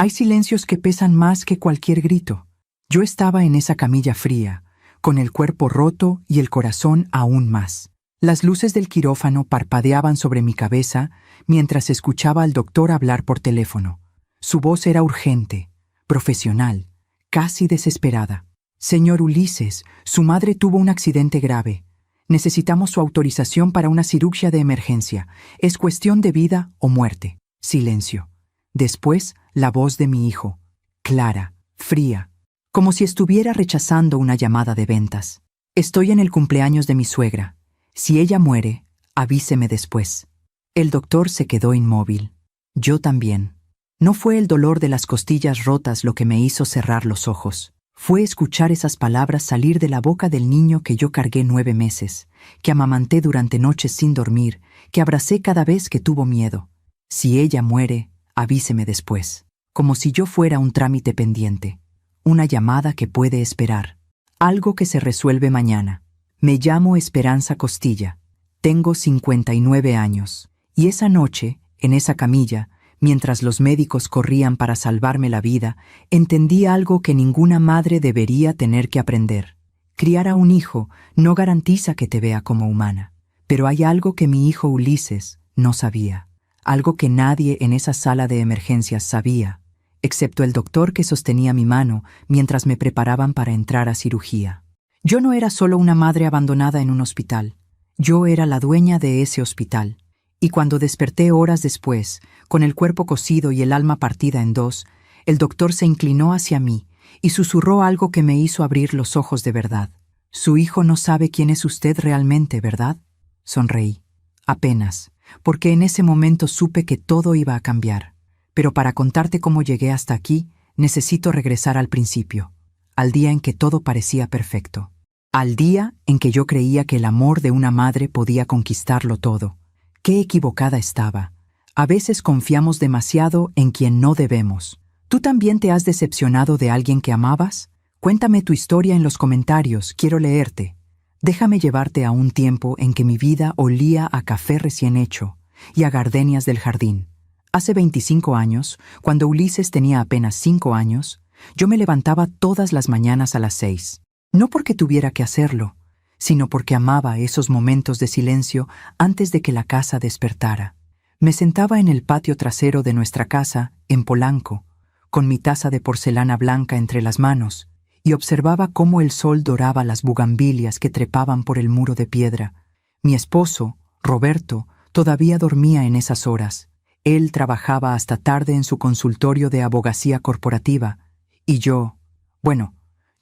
Hay silencios que pesan más que cualquier grito. Yo estaba en esa camilla fría, con el cuerpo roto y el corazón aún más. Las luces del quirófano parpadeaban sobre mi cabeza mientras escuchaba al doctor hablar por teléfono. Su voz era urgente, profesional, casi desesperada. Señor Ulises, su madre tuvo un accidente grave. Necesitamos su autorización para una cirugía de emergencia. Es cuestión de vida o muerte. Silencio. Después, la voz de mi hijo, clara, fría, como si estuviera rechazando una llamada de ventas. Estoy en el cumpleaños de mi suegra. Si ella muere, avíseme después. El doctor se quedó inmóvil. Yo también. No fue el dolor de las costillas rotas lo que me hizo cerrar los ojos. Fue escuchar esas palabras salir de la boca del niño que yo cargué 9 meses, que amamanté durante noches sin dormir, que abracé cada vez que tuvo miedo. Si ella muere, avíseme después. Como si yo fuera un trámite pendiente. Una llamada que puede esperar. Algo que se resuelve mañana. Me llamo Esperanza Costilla. Tengo 59 años. Y esa noche, en esa camilla, mientras los médicos corrían para salvarme la vida, entendí algo que ninguna madre debería tener que aprender. Criar a un hijo no garantiza que te vea como humana. Pero hay algo que mi hijo Ulises no sabía. Algo que nadie en esa sala de emergencias sabía, excepto el doctor que sostenía mi mano mientras me preparaban para entrar a cirugía. Yo no era solo una madre abandonada en un hospital. Yo era la dueña de ese hospital. Y cuando desperté horas después, con el cuerpo cosido y el alma partida en dos, el doctor se inclinó hacia mí y susurró algo que me hizo abrir los ojos de verdad. Su hijo no sabe quién es usted realmente, ¿verdad? Sonreí. Apenas, porque en ese momento supe que todo iba a cambiar. Pero para contarte cómo llegué hasta aquí, necesito regresar al principio, al día en que todo parecía perfecto. Al día en que yo creía que el amor de una madre podía conquistarlo todo. Qué equivocada estaba. A veces confiamos demasiado en quien no debemos. ¿Tú también te has decepcionado de alguien que amabas? Cuéntame tu historia en los comentarios, quiero leerte. Déjame llevarte a un tiempo en que mi vida olía a café recién hecho y a gardenias del jardín. Hace 25 años, cuando Ulises tenía apenas 5 años, yo me levantaba todas las mañanas a las 6. No porque tuviera que hacerlo, sino porque amaba esos momentos de silencio antes de que la casa despertara. Me sentaba en el patio trasero de nuestra casa, en Polanco, con mi taza de porcelana blanca entre las manos, y observaba cómo el sol doraba las bugambilias que trepaban por el muro de piedra. Mi esposo, Roberto, todavía dormía en esas horas. Él trabajaba hasta tarde en su consultorio de abogacía corporativa, y yo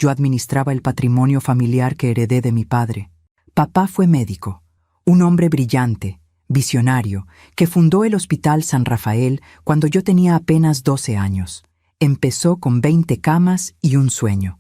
administraba el patrimonio familiar que heredé de mi padre. Papá fue médico, un hombre brillante, visionario, que fundó el Hospital San Rafael cuando yo tenía apenas 12 años. Empezó con 20 camas y un sueño.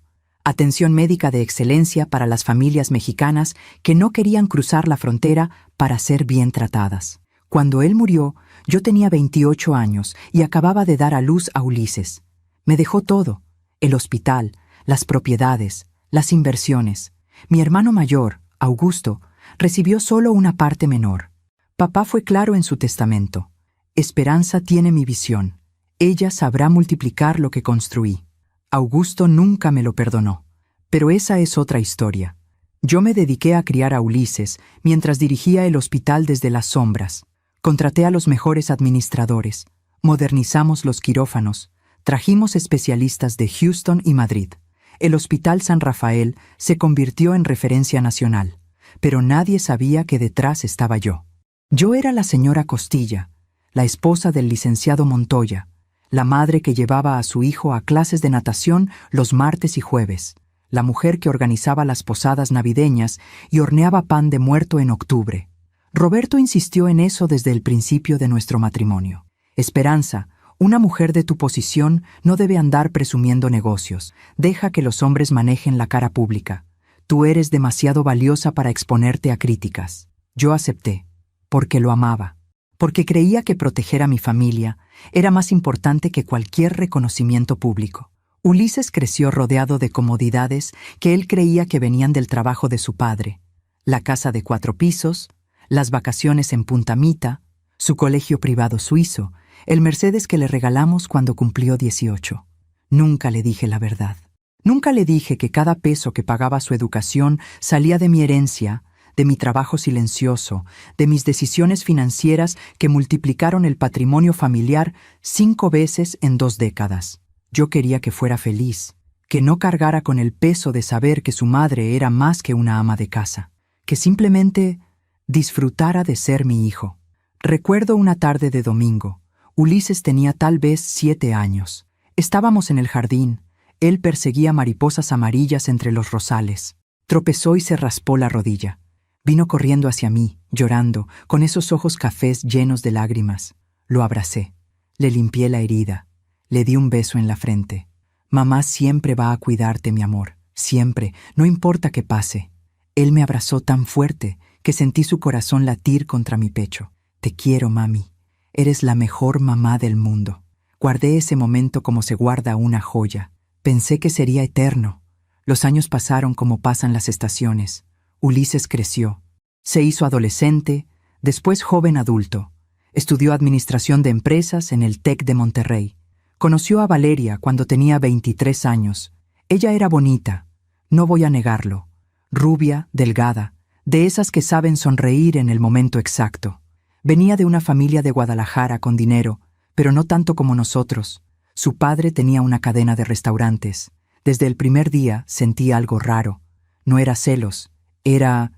Atención médica de excelencia para las familias mexicanas que no querían cruzar la frontera para ser bien tratadas. Cuando él murió, yo tenía 28 años y acababa de dar a luz a Ulises. Me dejó todo, el hospital, las propiedades, las inversiones. Mi hermano mayor, Augusto, recibió solo una parte menor. Papá fue claro en su testamento. Esperanza tiene mi visión. Ella sabrá multiplicar lo que construí. Augusto nunca me lo perdonó. Pero esa es otra historia. Yo me dediqué a criar a Ulises mientras dirigía el hospital desde las sombras. Contraté a los mejores administradores. Modernizamos los quirófanos. Trajimos especialistas de Houston y Madrid. El Hospital San Rafael se convirtió en referencia nacional, pero nadie sabía que detrás estaba yo. Yo era la señora Costilla, la esposa del licenciado Montoya, la madre que llevaba a su hijo a clases de natación los martes y jueves, la mujer que organizaba las posadas navideñas y horneaba pan de muerto en octubre. Roberto insistió en eso desde el principio de nuestro matrimonio. Esperanza, una mujer de tu posición no debe andar presumiendo negocios. Deja que los hombres manejen la cara pública. Tú eres demasiado valiosa para exponerte a críticas. Yo acepté, porque lo amaba, porque creía que proteger a mi familia era más importante que cualquier reconocimiento público. Ulises creció rodeado de comodidades que él creía que venían del trabajo de su padre. La casa de 4 pisos, las vacaciones en Punta Mita, su colegio privado suizo, el Mercedes que le regalamos cuando cumplió 18. Nunca le dije la verdad. Nunca le dije que cada peso que pagaba su educación salía de mi herencia, de mi trabajo silencioso, de mis decisiones financieras que multiplicaron el patrimonio familiar 5 veces en 2 décadas. Yo quería que fuera feliz, que no cargara con el peso de saber que su madre era más que una ama de casa, que simplemente disfrutara de ser mi hijo. Recuerdo una tarde de domingo. Ulises tenía tal vez 7 años. Estábamos en el jardín. Él perseguía mariposas amarillas entre los rosales. Tropezó y se raspó la rodilla. Vino corriendo hacia mí, llorando, con esos ojos cafés llenos de lágrimas. Lo abracé. Le limpié la herida. Le di un beso en la frente. Mamá siempre va a cuidarte, mi amor. Siempre, no importa qué pase. Él me abrazó tan fuerte que sentí su corazón latir contra mi pecho. Te quiero, mami. Eres la mejor mamá del mundo. Guardé ese momento como se guarda una joya. Pensé que sería eterno. Los años pasaron como pasan las estaciones. Ulises creció. Se hizo adolescente, después joven adulto. Estudió administración de empresas en el TEC de Monterrey. Conoció a Valeria cuando tenía 23 años. Ella era bonita, no voy a negarlo. Rubia, delgada, de esas que saben sonreír en el momento exacto. Venía de una familia de Guadalajara con dinero, pero no tanto como nosotros. Su padre tenía una cadena de restaurantes. Desde el primer día sentí algo raro. No era celos, era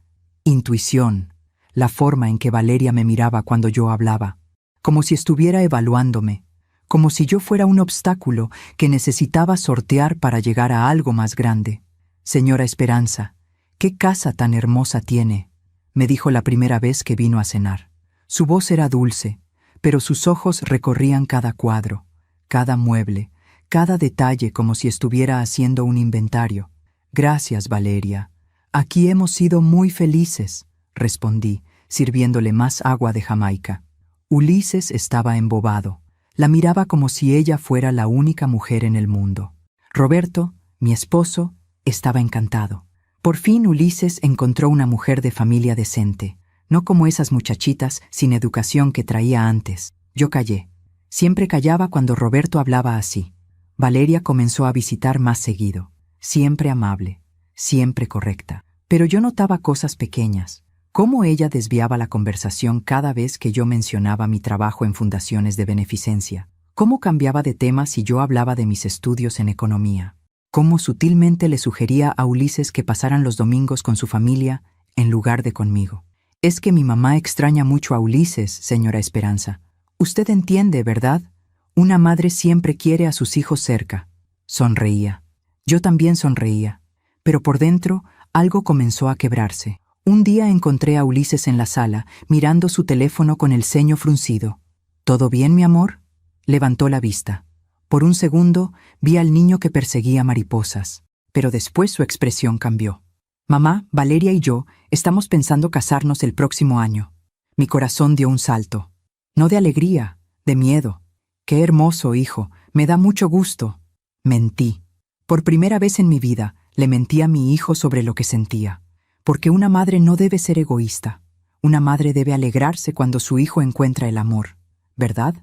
intuición, la forma en que Valeria me miraba cuando yo hablaba, como si estuviera evaluándome, como si yo fuera un obstáculo que necesitaba sortear para llegar a algo más grande. Señora Esperanza, ¿qué casa tan hermosa tiene?, me dijo la primera vez que vino a cenar. Su voz era dulce, pero sus ojos recorrían cada cuadro, cada mueble, cada detalle como si estuviera haciendo un inventario. Gracias, Valeria. Aquí hemos sido muy felices, respondí, sirviéndole más agua de Jamaica. Ulises estaba embobado. La miraba como si ella fuera la única mujer en el mundo. Roberto, mi esposo, estaba encantado. Por fin Ulises encontró una mujer de familia decente, no como esas muchachitas sin educación que traía antes. Yo callé. Siempre callaba cuando Roberto hablaba así. Valeria comenzó a visitar más seguido. Siempre amable, siempre correcta. Pero yo notaba cosas pequeñas. Cómo ella desviaba la conversación cada vez que yo mencionaba mi trabajo en fundaciones de beneficencia. Cómo cambiaba de tema si yo hablaba de mis estudios en economía. Cómo sutilmente le sugería a Ulises que pasaran los domingos con su familia en lugar de conmigo. Es que mi mamá extraña mucho a Ulises, señora Esperanza. Usted entiende, ¿verdad? Una madre siempre quiere a sus hijos cerca. Sonreía. Yo también sonreía. Pero por dentro, algo comenzó a quebrarse. Un día encontré a Ulises en la sala, mirando su teléfono con el ceño fruncido. ¿Todo bien, mi amor? Levantó la vista. Por un segundo, vi al niño que perseguía mariposas. Pero después su expresión cambió. Mamá, Valeria y yo estamos pensando casarnos el próximo año. Mi corazón dio un salto. No de alegría, de miedo. Qué hermoso, hijo. Me da mucho gusto. Mentí. Por primera vez en mi vida, le mentí a mi hijo sobre lo que sentía. Porque una madre no debe ser egoísta. Una madre debe alegrarse cuando su hijo encuentra el amor, ¿verdad?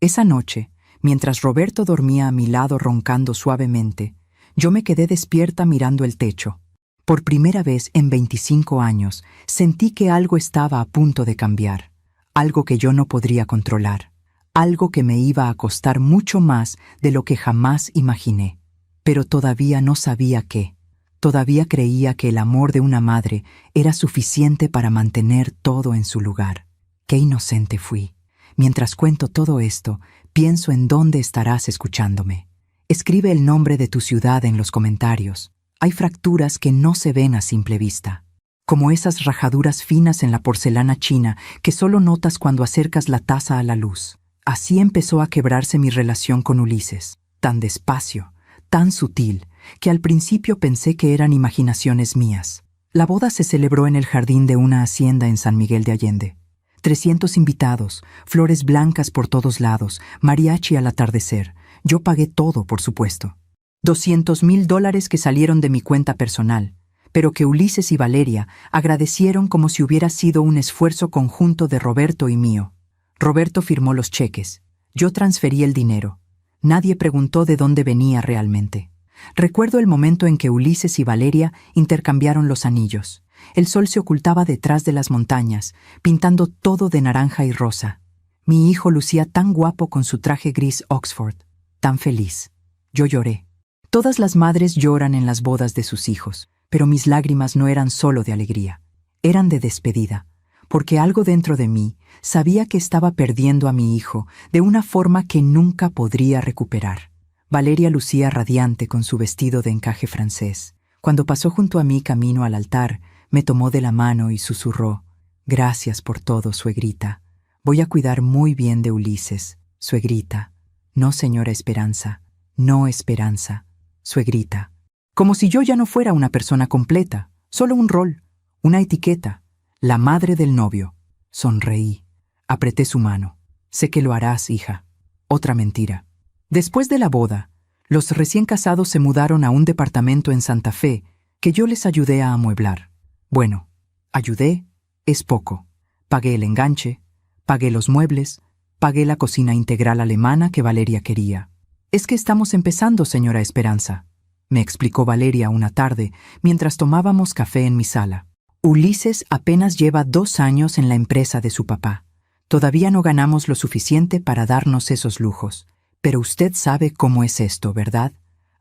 Esa noche, mientras Roberto dormía a mi lado roncando suavemente, yo me quedé despierta mirando el techo. Por primera vez en 25 años, sentí que algo estaba a punto de cambiar. Algo que yo no podría controlar. Algo que me iba a costar mucho más de lo que jamás imaginé. Pero todavía no sabía qué. Todavía creía que el amor de una madre era suficiente para mantener todo en su lugar. Qué inocente fui. Mientras cuento todo esto, pienso en dónde estarás escuchándome. Escribe el nombre de tu ciudad en los comentarios. Hay fracturas que no se ven a simple vista, como esas rajaduras finas en la porcelana china que solo notas cuando acercas la taza a la luz. Así empezó a quebrarse mi relación con Ulises, tan despacio, tan sutil, que al principio pensé que eran imaginaciones mías. La boda se celebró en el jardín de una hacienda en San Miguel de Allende. 300 invitados, flores blancas por todos lados, mariachi al atardecer. Yo pagué todo, por supuesto. $200,000 que salieron de mi cuenta personal, pero que Ulises y Valeria agradecieron como si hubiera sido un esfuerzo conjunto de Roberto y mío. Roberto firmó los cheques. Yo transferí el dinero. Nadie preguntó de dónde venía realmente. Recuerdo el momento en que Ulises y Valeria intercambiaron los anillos. El sol se ocultaba detrás de las montañas, pintando todo de naranja y rosa. Mi hijo lucía tan guapo con su traje gris Oxford, tan feliz. Yo lloré. Todas las madres lloran en las bodas de sus hijos, pero mis lágrimas no eran solo de alegría, eran de despedida, porque algo dentro de mí sabía que estaba perdiendo a mi hijo de una forma que nunca podría recuperar. Valeria lucía radiante con su vestido de encaje francés. Cuando pasó junto a mí camino al altar, me tomó de la mano y susurró: «Gracias por todo, suegrita. Voy a cuidar muy bien de Ulises, suegrita. No, señora Esperanza, no Esperanza, suegrita». Como si yo ya no fuera una persona completa, solo un rol, una etiqueta, la madre del novio. Sonreí. Apreté su mano. «Sé que lo harás, hija». Otra mentira. Después de la boda, los recién casados se mudaron a un departamento en Santa Fe que yo les ayudé a amueblar. Bueno, ayudé es poco. Pagué el enganche, pagué los muebles, pagué la cocina integral alemana que Valeria quería. «Es que estamos empezando, señora Esperanza», me explicó Valeria una tarde mientras tomábamos café en mi sala. «Ulises apenas lleva 2 años en la empresa de su papá. Todavía no ganamos lo suficiente para darnos esos lujos. Pero usted sabe cómo es esto, ¿verdad?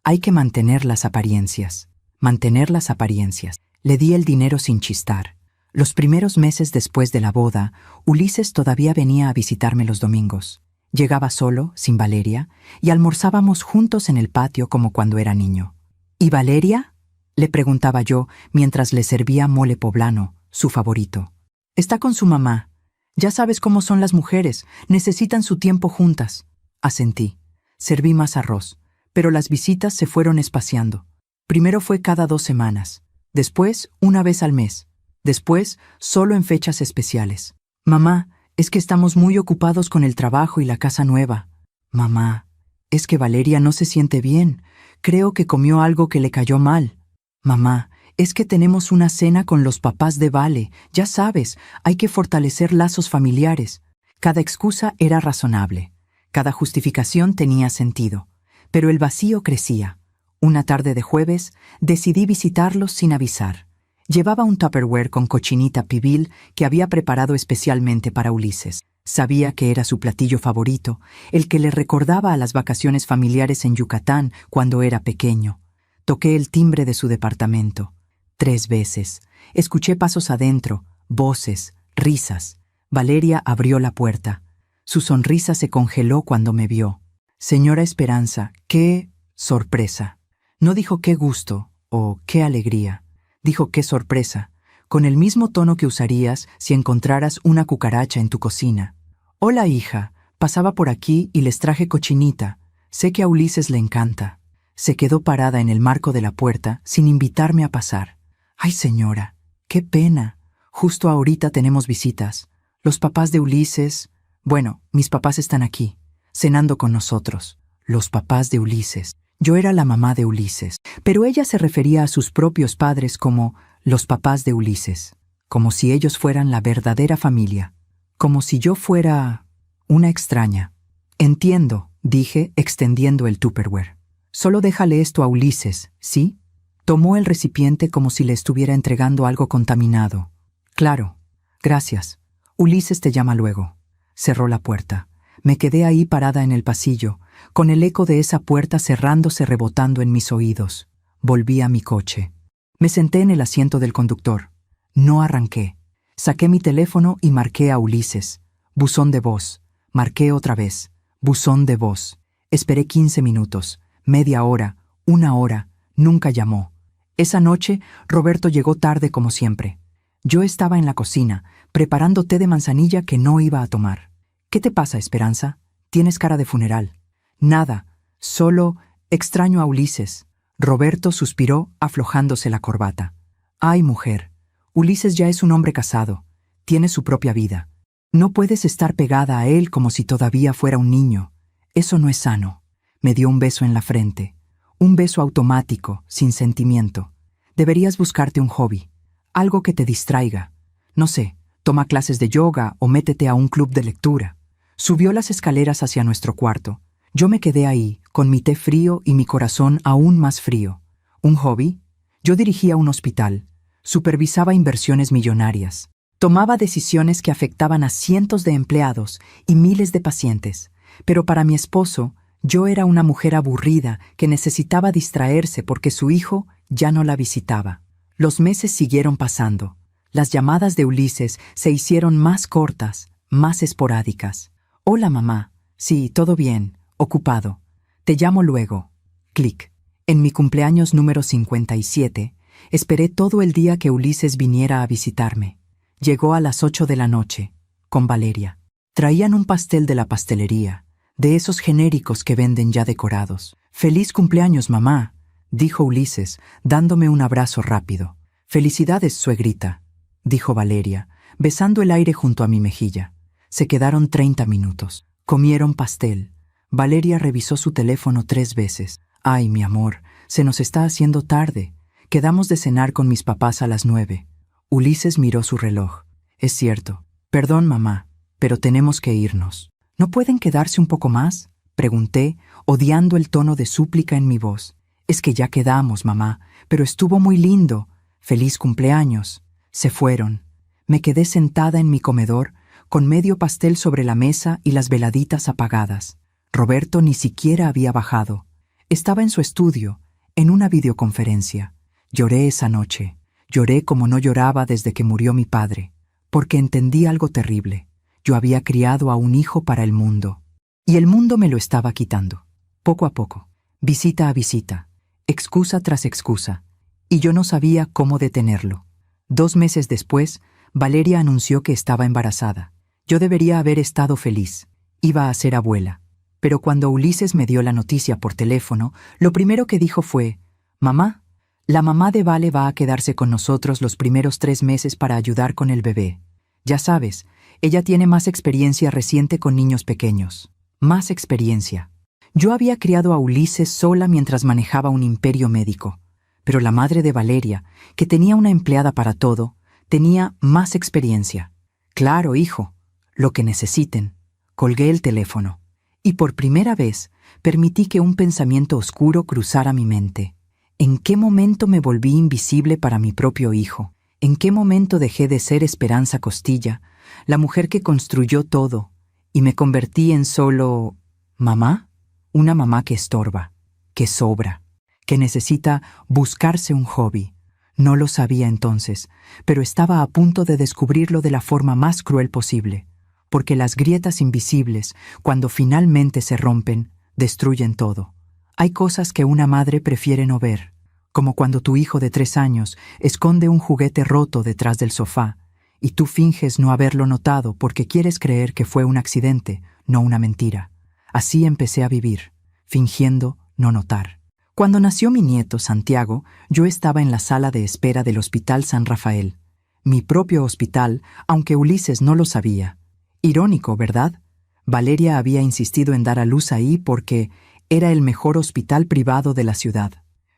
Hay que mantener las apariencias. Mantener las apariencias». Le di el dinero sin chistar. Los primeros meses después de la boda, Ulises todavía venía a visitarme los domingos. Llegaba solo, sin Valeria, y almorzábamos juntos en el patio como cuando era niño. «¿Y Valeria?», le preguntaba yo mientras le servía mole poblano, su favorito. «Está con su mamá. Ya sabes cómo son las mujeres, necesitan su tiempo juntas». Asentí. Serví más arroz, pero las visitas se fueron espaciando. Primero fue cada 2 semanas, después una vez al mes, después solo en fechas especiales. «Mamá, es que estamos muy ocupados con el trabajo y la casa nueva». «Mamá, es que Valeria no se siente bien. Creo que comió algo que le cayó mal». «Mamá, es que tenemos una cena con los papás de Vale. Ya sabes, hay que fortalecer lazos familiares». Cada excusa era razonable. Cada justificación tenía sentido. Pero el vacío crecía. Una tarde de jueves, decidí visitarlos sin avisar. Llevaba un Tupperware con cochinita pibil que había preparado especialmente para Ulises. Sabía que era su platillo favorito, el que le recordaba a las vacaciones familiares en Yucatán cuando era pequeño. Toqué el timbre de su departamento. 3 veces. Escuché pasos adentro, voces, risas. Valeria abrió la puerta. Su sonrisa se congeló cuando me vio. «Señora Esperanza, qué sorpresa». No dijo «qué gusto» o «qué alegría». Dijo «qué sorpresa», con el mismo tono que usarías si encontraras una cucaracha en tu cocina. «Hola, hija. Pasaba por aquí y les traje cochinita. Sé que a Ulises le encanta». Se quedó parada en el marco de la puerta sin invitarme a pasar. «Ay, señora, qué pena. Justo ahorita tenemos visitas. Los papás de Ulises... Bueno, mis papás están aquí, cenando con nosotros». Los papás de Ulises. Yo era la mamá de Ulises, pero ella se refería a sus propios padres como los papás de Ulises, como si ellos fueran la verdadera familia, como si yo fuera una extraña. «Entiendo», dije, extendiendo el Tupperware. «Solo déjale esto a Ulises, ¿sí?» Tomó el recipiente como si le estuviera entregando algo contaminado. «Claro, gracias. Ulises te llama luego». Cerró la puerta. Me quedé ahí parada en el pasillo, con el eco de esa puerta cerrándose rebotando en mis oídos. Volví a mi coche. Me senté en el asiento del conductor. No arranqué. Saqué mi teléfono y marqué a Ulises. Buzón de voz. Marqué otra vez. Buzón de voz. Esperé 15 minutos, media hora, 1 hora. Nunca llamó. Esa noche, Roberto llegó tarde como siempre. Yo estaba en la cocina, preparando té de manzanilla que no iba a tomar. «¿Qué te pasa, Esperanza? Tienes cara de funeral». «Nada, solo extraño a Ulises». Roberto suspiró aflojándose la corbata. «Ay, mujer, Ulises ya es un hombre casado. Tiene su propia vida. No puedes estar pegada a él como si todavía fuera un niño. Eso no es sano». Me dio un beso en la frente. Un beso automático, sin sentimiento. «Deberías buscarte un hobby. Algo que te distraiga. No sé, toma clases de yoga o métete a un club de lectura». Subió las escaleras hacia nuestro cuarto. Yo me quedé ahí, con mi té frío y mi corazón aún más frío. ¿Un hobby? Yo dirigía un hospital. Supervisaba inversiones millonarias. Tomaba decisiones que afectaban a cientos de empleados y miles de pacientes. Pero para mi esposo, yo era una mujer aburrida que necesitaba distraerse porque su hijo ya no la visitaba. Los meses siguieron pasando. Las llamadas de Ulises se hicieron más cortas, más esporádicas. Hola, mamá. Sí, todo bien. Ocupado. Te llamo luego. Clic. En mi cumpleaños número 57, esperé todo el día que Ulises viniera a visitarme. Llegó a las 8 de la noche, con Valeria. Traían un pastel de la pastelería, de esos genéricos que venden ya decorados. «Feliz cumpleaños, mamá», dijo Ulises, dándome un abrazo rápido. «Felicidades, suegrita», dijo Valeria, besando el aire junto a mi mejilla. Se quedaron 30 minutos. Comieron pastel. Valeria revisó su teléfono 3 veces. «Ay, mi amor, se nos está haciendo tarde. Quedamos de cenar con mis papás a las 9». Ulises miró su reloj. «Es cierto. Perdón, mamá, pero tenemos que irnos». «¿No pueden quedarse un poco más?», pregunté, odiando el tono de súplica en mi voz. «Es que ya quedamos, mamá, pero estuvo muy lindo. Feliz cumpleaños». Se fueron. Me quedé sentada en mi comedor, con medio pastel sobre la mesa y las veladitas apagadas. Roberto ni siquiera había bajado. Estaba en su estudio, en una videoconferencia. Lloré esa noche. Lloré como no lloraba desde que murió mi padre, porque entendí algo terrible. Yo había criado a un hijo para el mundo, y el mundo me lo estaba quitando, poco a poco, visita a visita, excusa tras excusa, y yo no sabía cómo detenerlo. 2 meses después, Valeria anunció que estaba embarazada. Yo debería haber estado feliz. Iba a ser abuela. Pero cuando Ulises me dio la noticia por teléfono, lo primero que dijo fue: «Mamá, la mamá de Vale va a quedarse con nosotros los primeros 3 meses para ayudar con el bebé. Ya sabes, ella tiene más experiencia reciente con niños pequeños. Más experiencia». Yo había criado a Ulises sola mientras manejaba un imperio médico, pero la madre de Valeria, que tenía una empleada para todo, tenía más experiencia. «Claro, hijo, lo que necesiten». Colgué el teléfono, y por primera vez permití que un pensamiento oscuro cruzara mi mente. ¿En qué momento me volví invisible para mi propio hijo? ¿En qué momento dejé de ser Esperanza Costilla, la mujer que construyó todo, y me convertí en solo mamá? Una mamá que estorba, que sobra, que necesita buscarse un hobby. No lo sabía entonces, pero estaba a punto de descubrirlo de la forma más cruel posible, porque las grietas invisibles, cuando finalmente se rompen, destruyen todo. Hay cosas que una madre prefiere no ver, como cuando tu hijo de 3 años esconde un juguete roto detrás del sofá, y tú finges no haberlo notado porque quieres creer que fue un accidente, no una mentira. Así empecé a vivir, fingiendo no notar. Cuando nació mi nieto, Santiago, yo estaba en la sala de espera del Hospital San Rafael. Mi propio hospital, aunque Ulises no lo sabía. Irónico, ¿verdad? Valeria había insistido en dar a luz ahí porque era el mejor hospital privado de la ciudad.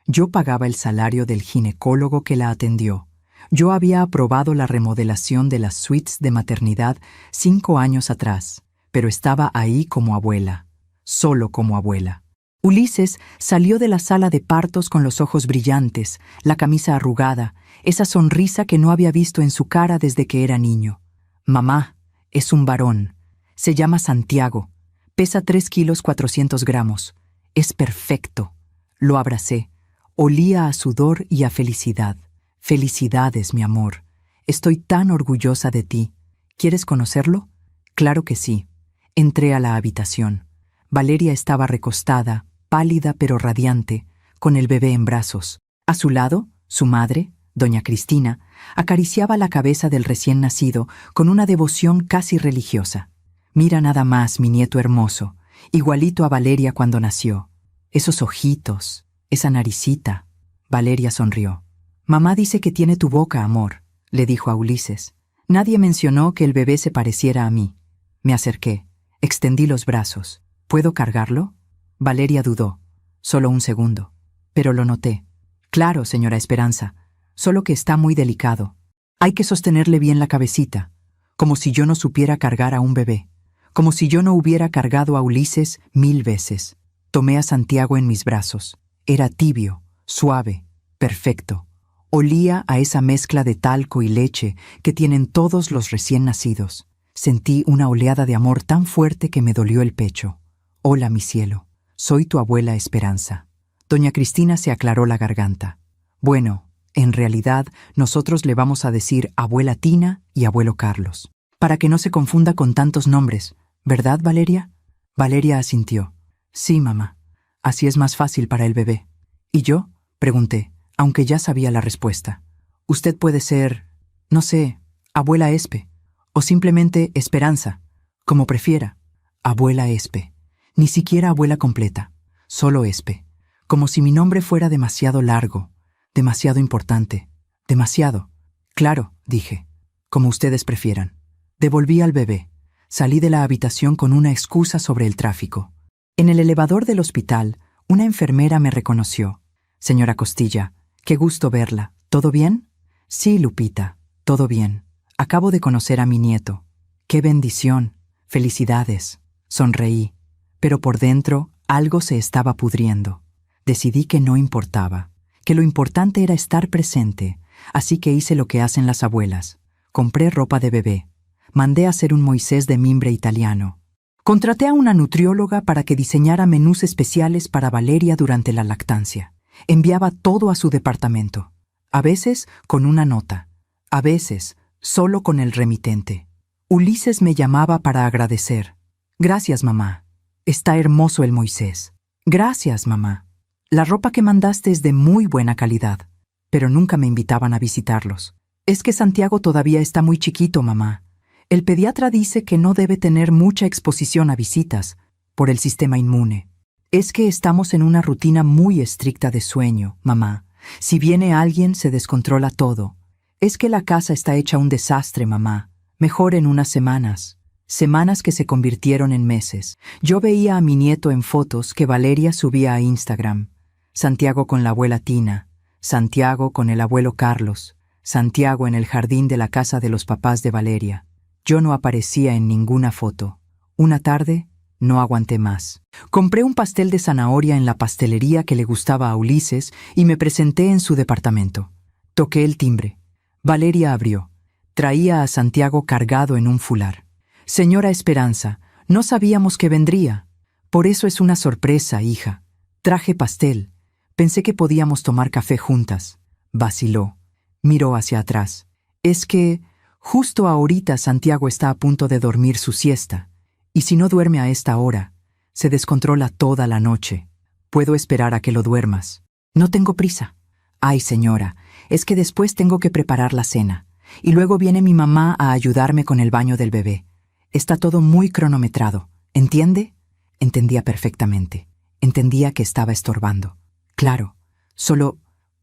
Yo pagaba el salario del ginecólogo que la atendió. Yo había aprobado la remodelación de las suites de maternidad 5 años atrás, pero estaba ahí como abuela, solo como abuela. Ulises salió de la sala de partos con los ojos brillantes, la camisa arrugada, esa sonrisa que no había visto en su cara desde que era niño. «Mamá, es un varón. Se llama Santiago. Pesa 3 kilos 400 gramos. Es perfecto». Lo abracé. Olía a sudor y a felicidad. «Felicidades, mi amor. Estoy tan orgullosa de ti. ¿Quieres conocerlo?» «Claro que sí». Entré a la habitación. Valeria estaba recostada, pálida pero radiante, con el bebé en brazos. A su lado, su madre, doña Cristina, acariciaba la cabeza del recién nacido con una devoción casi religiosa. «Mira nada más, mi nieto hermoso, igualito a Valeria cuando nació. Esos ojitos, esa naricita». Valeria sonrió. «Mamá dice que tiene tu boca, amor», le dijo a Ulises. «Nadie mencionó que el bebé se pareciera a mí». Me acerqué, extendí los brazos. «¿Puedo cargarlo?» Valeria dudó. Solo un segundo. Pero lo noté. «Claro, señora Esperanza, solo que está muy delicado. Hay que sostenerle bien la cabecita, como si yo no supiera cargar a un bebé. como si yo no hubiera cargado a Ulises 1000 veces. Tomé a Santiago en mis brazos. Era tibio, suave, perfecto. Olía a esa mezcla de talco y leche que tienen todos los recién nacidos. Sentí una oleada de amor tan fuerte que me dolió el pecho. Hola, mi cielo. Soy tu abuela Esperanza. Doña Cristina se aclaró la garganta. Bueno, en realidad nosotros le vamos a decir abuela Tina y abuelo Carlos, para que no se confunda con tantos nombres, ¿verdad, Valeria? Valeria asintió. Sí, mamá. Así es más fácil para el bebé. ¿Y yo? Pregunté, aunque ya sabía la respuesta. Usted puede ser, no sé, abuela Espe, o simplemente Esperanza, como prefiera. Abuela Espe. Ni siquiera abuela completa, solo Espe. Como si mi nombre fuera demasiado largo, demasiado importante, demasiado. Claro, dije, como ustedes prefieran. Devolví al bebé. Salí de la habitación con una excusa sobre el tráfico. En el elevador del hospital, una enfermera me reconoció. Señora Costilla, qué gusto verla. ¿Todo bien? Sí, Lupita, todo bien. Acabo de conocer a mi nieto. ¡Qué bendición! Felicidades. Sonreí. Pero por dentro algo se estaba pudriendo. Decidí que no importaba, que lo importante era estar presente, así que hice lo que hacen las abuelas. Compré ropa de bebé. Mandé a hacer un Moisés de mimbre italiano. Contraté a una nutrióloga para que diseñara menús especiales para Valeria durante la lactancia. Enviaba todo a su departamento. A veces con una nota, a veces solo con el remitente. Ulises me llamaba para agradecer. Gracias, mamá. Está hermoso el Moisés. Gracias, mamá. La ropa que mandaste es de muy buena calidad. Pero nunca me invitaban a visitarlos. Es que Santiago todavía está muy chiquito, mamá. El pediatra dice que no debe tener mucha exposición a visitas por el sistema inmune. Es que estamos en una rutina muy estricta de sueño, mamá. Si viene alguien, se descontrola todo. Es que la casa está hecha un desastre, mamá. Mejor en unas semanas. Semanas que se convirtieron en meses. Yo veía a mi nieto en fotos que Valeria subía a Instagram. Santiago con la abuela Tina, Santiago con el abuelo Carlos, Santiago en el jardín de la casa de los papás de Valeria. Yo no aparecía en ninguna foto. Una tarde, no aguanté más. Compré un pastel de zanahoria en la pastelería que le gustaba a Ulises y me presenté en su departamento. Toqué el timbre. Valeria abrió. Traía a Santiago cargado en un fular. Señora Esperanza, no sabíamos que vendría. Por eso es una sorpresa, hija. Traje pastel. Pensé que podíamos tomar café juntas. Vaciló. Miró hacia atrás. Es que justo ahorita Santiago está a punto de dormir su siesta. Y si no duerme a esta hora, se descontrola toda la noche. Puedo esperar a que lo duermas. No tengo prisa. Ay, señora, es que después tengo que preparar la cena. Y luego viene mi mamá a ayudarme con el baño del bebé. Está todo muy cronometrado. ¿Entiende? Entendía perfectamente. Entendía que estaba estorbando. Claro. Solo,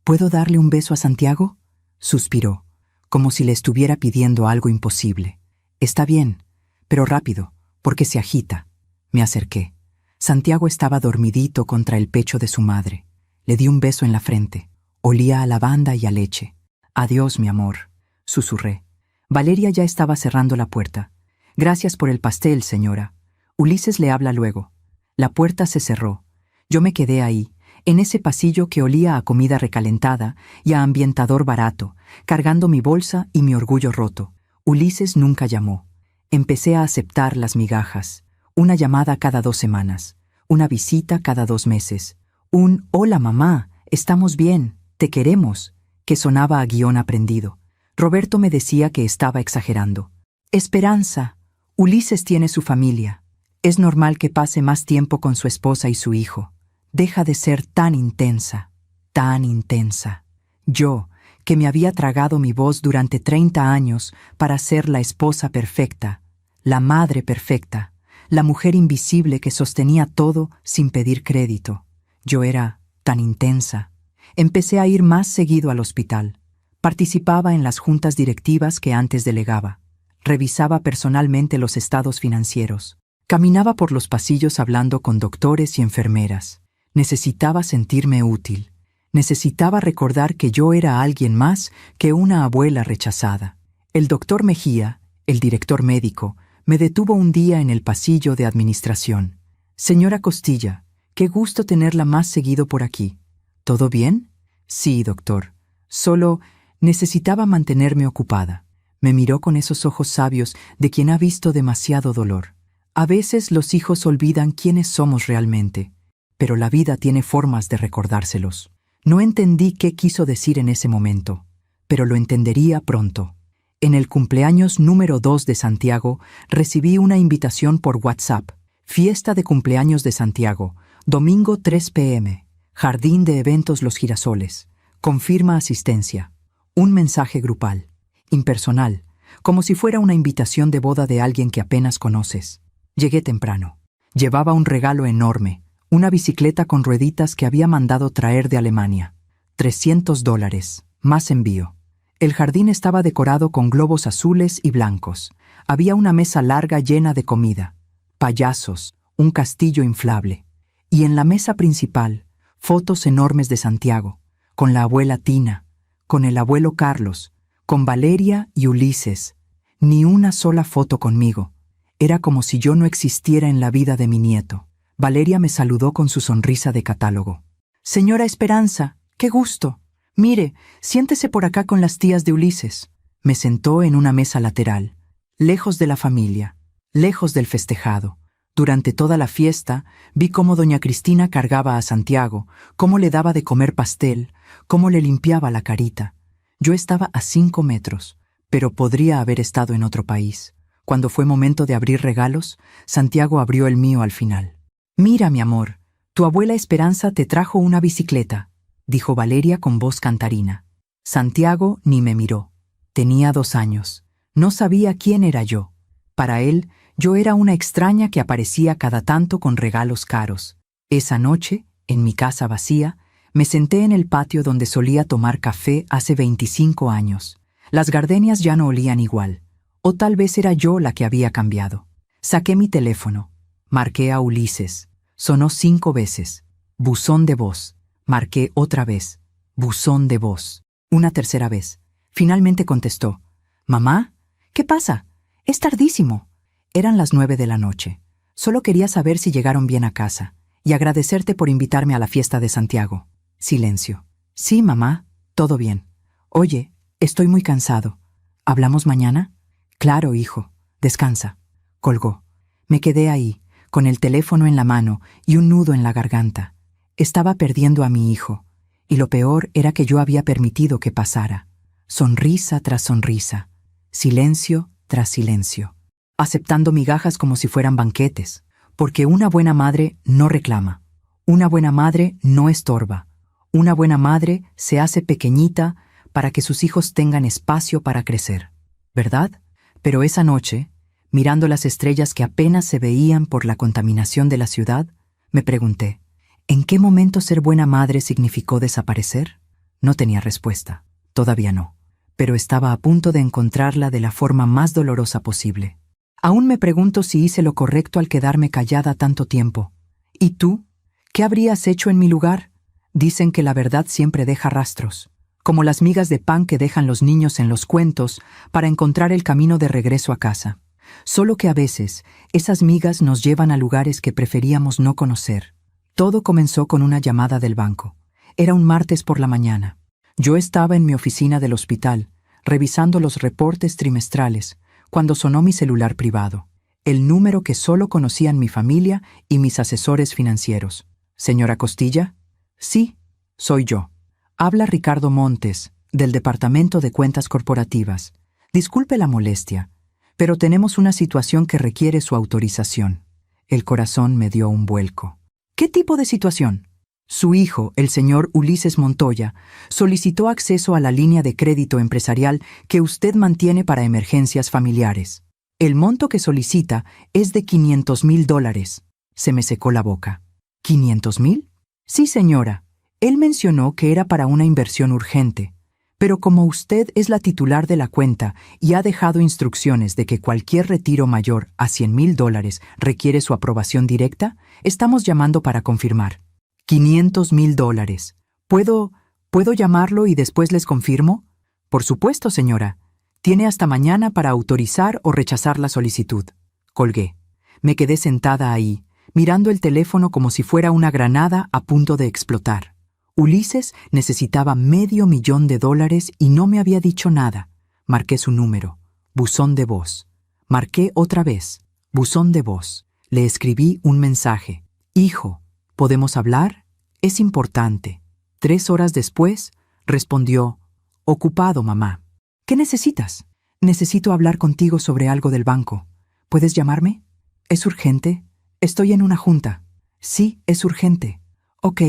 ¿puedo darle un beso a Santiago? Suspiró, como si le estuviera pidiendo algo imposible. Está bien, pero rápido, porque se agita. Me acerqué. Santiago estaba dormidito contra el pecho de su madre. Le di un beso en la frente. Olía a lavanda y a leche. Adiós, mi amor, susurré. Valeria ya estaba cerrando la puerta. Gracias por el pastel, señora. Ulises le habla luego. La puerta se cerró. Yo me quedé ahí, en ese pasillo que olía a comida recalentada y a ambientador barato, cargando mi bolsa y mi orgullo roto. Ulises nunca llamó. Empecé a aceptar las migajas. Una llamada cada 2 semanas. Una visita cada 2 meses. Un «Hola, mamá, estamos bien, te queremos», que sonaba a guión aprendido. Roberto me decía que estaba exagerando. Esperanza, Ulises tiene su familia. Es normal que pase más tiempo con su esposa y su hijo. Deja de ser tan intensa, tan intensa. Yo, que me había tragado mi voz durante 30 años para ser la esposa perfecta, la madre perfecta, la mujer invisible que sostenía todo sin pedir crédito. Yo era tan intensa. Empecé a ir más seguido al hospital. Participaba en las juntas directivas que antes delegaba. Revisaba personalmente los estados financieros. Caminaba por los pasillos hablando con doctores y enfermeras. Necesitaba sentirme útil. Necesitaba recordar que yo era alguien más que una abuela rechazada. El doctor Mejía, el director médico, Me detuvo un día en el pasillo de administración. Señora Costilla, qué gusto tenerla más seguido por aquí. ¿Todo bien? Sí, doctor. Solo necesitaba mantenerme ocupada. Me miró con esos ojos sabios de quien ha visto demasiado dolor. A veces los hijos olvidan quiénes somos realmente, pero la vida tiene formas de recordárselos. No entendí qué quiso decir en ese momento, pero lo entendería pronto. En el cumpleaños número 2 de Santiago, recibí una invitación por WhatsApp. Fiesta de cumpleaños de Santiago, domingo 3 p.m. Jardín de Eventos Los Girasoles. Confirma asistencia. Un mensaje grupal. Impersonal, como si fuera una invitación de boda de alguien que apenas conoces. Llegué temprano. Llevaba un regalo enorme, una bicicleta con rueditas que había mandado traer de Alemania. $300, más envío. El jardín estaba decorado con globos azules y blancos. Había una mesa larga llena de comida, payasos, un castillo inflable. Y en la mesa principal, fotos enormes de Santiago, con la abuela Tina, con el abuelo Carlos, con Valeria y Ulises. Ni una sola foto conmigo. Era como si yo no existiera en la vida de mi nieto. Valeria me saludó con su sonrisa de catálogo. Señora Esperanza, qué gusto. Mire, siéntese por acá con las tías de Ulises. Me sentó en una mesa lateral, lejos de la familia, lejos del festejado. Durante toda la fiesta, vi cómo doña Cristina cargaba a Santiago, cómo le daba de comer pastel, cómo le limpiaba la carita. Yo estaba a 5 metros, pero podría haber estado en otro país. Cuando fue momento de abrir regalos, Santiago abrió el mío al final. «Mira, mi amor, tu abuela Esperanza te trajo una bicicleta», dijo Valeria con voz cantarina. Santiago ni me miró. Tenía 2 años. No sabía quién era yo. Para él, yo era una extraña que aparecía cada tanto con regalos caros. Esa noche, en mi casa vacía, me senté en el patio donde solía tomar café hace 25 años. Las gardenias ya no olían igual. O tal vez era yo la que había cambiado. Saqué mi teléfono. Marqué a Ulises. Sonó 5 veces. Buzón de voz. Marqué otra vez. Buzón de voz. Una tercera vez. Finalmente contestó. «Mamá, ¿qué pasa? Es tardísimo». Eran las 9 de la noche. Solo quería saber si llegaron bien a casa y agradecerte por invitarme a la fiesta de Santiago. Silencio. «Sí, mamá, todo bien. Oye, estoy muy cansado. ¿Hablamos mañana?» «Claro, hijo. Descansa». Colgó. Me quedé ahí, con el teléfono en la mano y un nudo en la garganta. Estaba perdiendo a mi hijo, y lo peor era que yo había permitido que pasara. Sonrisa tras sonrisa, silencio tras silencio, aceptando migajas como si fueran banquetes, porque una buena madre no reclama, una buena madre no estorba, una buena madre se hace pequeñita para que sus hijos tengan espacio para crecer, ¿verdad? Pero esa noche, mirando las estrellas que apenas se veían por la contaminación de la ciudad, me pregunté, ¿en qué momento ser buena madre significó desaparecer? No tenía respuesta, todavía no, pero estaba a punto de encontrarla de la forma más dolorosa posible. Aún me pregunto si hice lo correcto al quedarme callada tanto tiempo. ¿Y tú? ¿Qué habrías hecho en mi lugar? Dicen que la verdad siempre deja rastros, como las migas de pan que dejan los niños en los cuentos para encontrar el camino de regreso a casa. Solo que a veces esas migas nos llevan a lugares que preferíamos no conocer. Todo comenzó con una llamada del banco. Era un martes por la mañana. Yo estaba en mi oficina del hospital, revisando los reportes trimestrales, cuando sonó mi celular privado. El número que solo conocían mi familia y mis asesores financieros. «¿Señora Costilla?» «Sí, soy yo. Habla Ricardo Montes, del Departamento de Cuentas Corporativas. Disculpe la molestia, pero tenemos una situación que requiere su autorización». El corazón me dio un vuelco. «¿Qué tipo de situación?» Su hijo, el señor Ulises Montoya, solicitó acceso a la línea de crédito empresarial que usted mantiene para emergencias familiares. El monto que solicita es de $500,000. Se me secó la boca. ¿500,000? Sí, señora. Él mencionó que era para una inversión urgente, pero como usted es la titular de la cuenta y ha dejado instrucciones de que cualquier retiro mayor a $100,000 requiere su aprobación directa, estamos llamando para confirmar. $500,000. ¿Puedo llamarlo y después les confirmo? Por supuesto, señora. Tiene hasta mañana para autorizar o rechazar la solicitud. Colgué. Me quedé sentada ahí, mirando el teléfono como si fuera una granada a punto de explotar. Ulises necesitaba $500,000 y no me había dicho nada. Marqué su número. Buzón de voz. Marqué otra vez. Buzón de voz. Le escribí un mensaje. Hijo, ¿podemos hablar? Es importante. 3 horas después, respondió, ocupado, mamá. ¿Qué necesitas? Necesito hablar contigo sobre algo del banco. ¿Puedes llamarme? ¿Es urgente? Estoy en una junta. Sí, es urgente. Ok,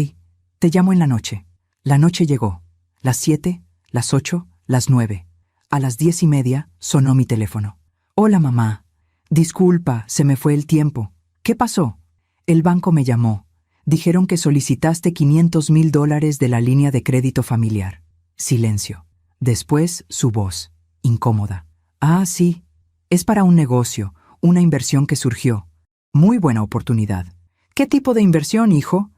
te llamo en la noche. La noche llegó. Las 7, las 8, las 9. A las 10:30 sonó mi teléfono. Hola, mamá. Disculpa, se me fue el tiempo. ¿Qué pasó? El banco me llamó. Dijeron que solicitaste $500,000 de la línea de crédito familiar. Silencio. Después, su voz, incómoda. Ah, sí. Es para un negocio, una inversión que surgió. Muy buena oportunidad. ¿Qué tipo de inversión, hijo?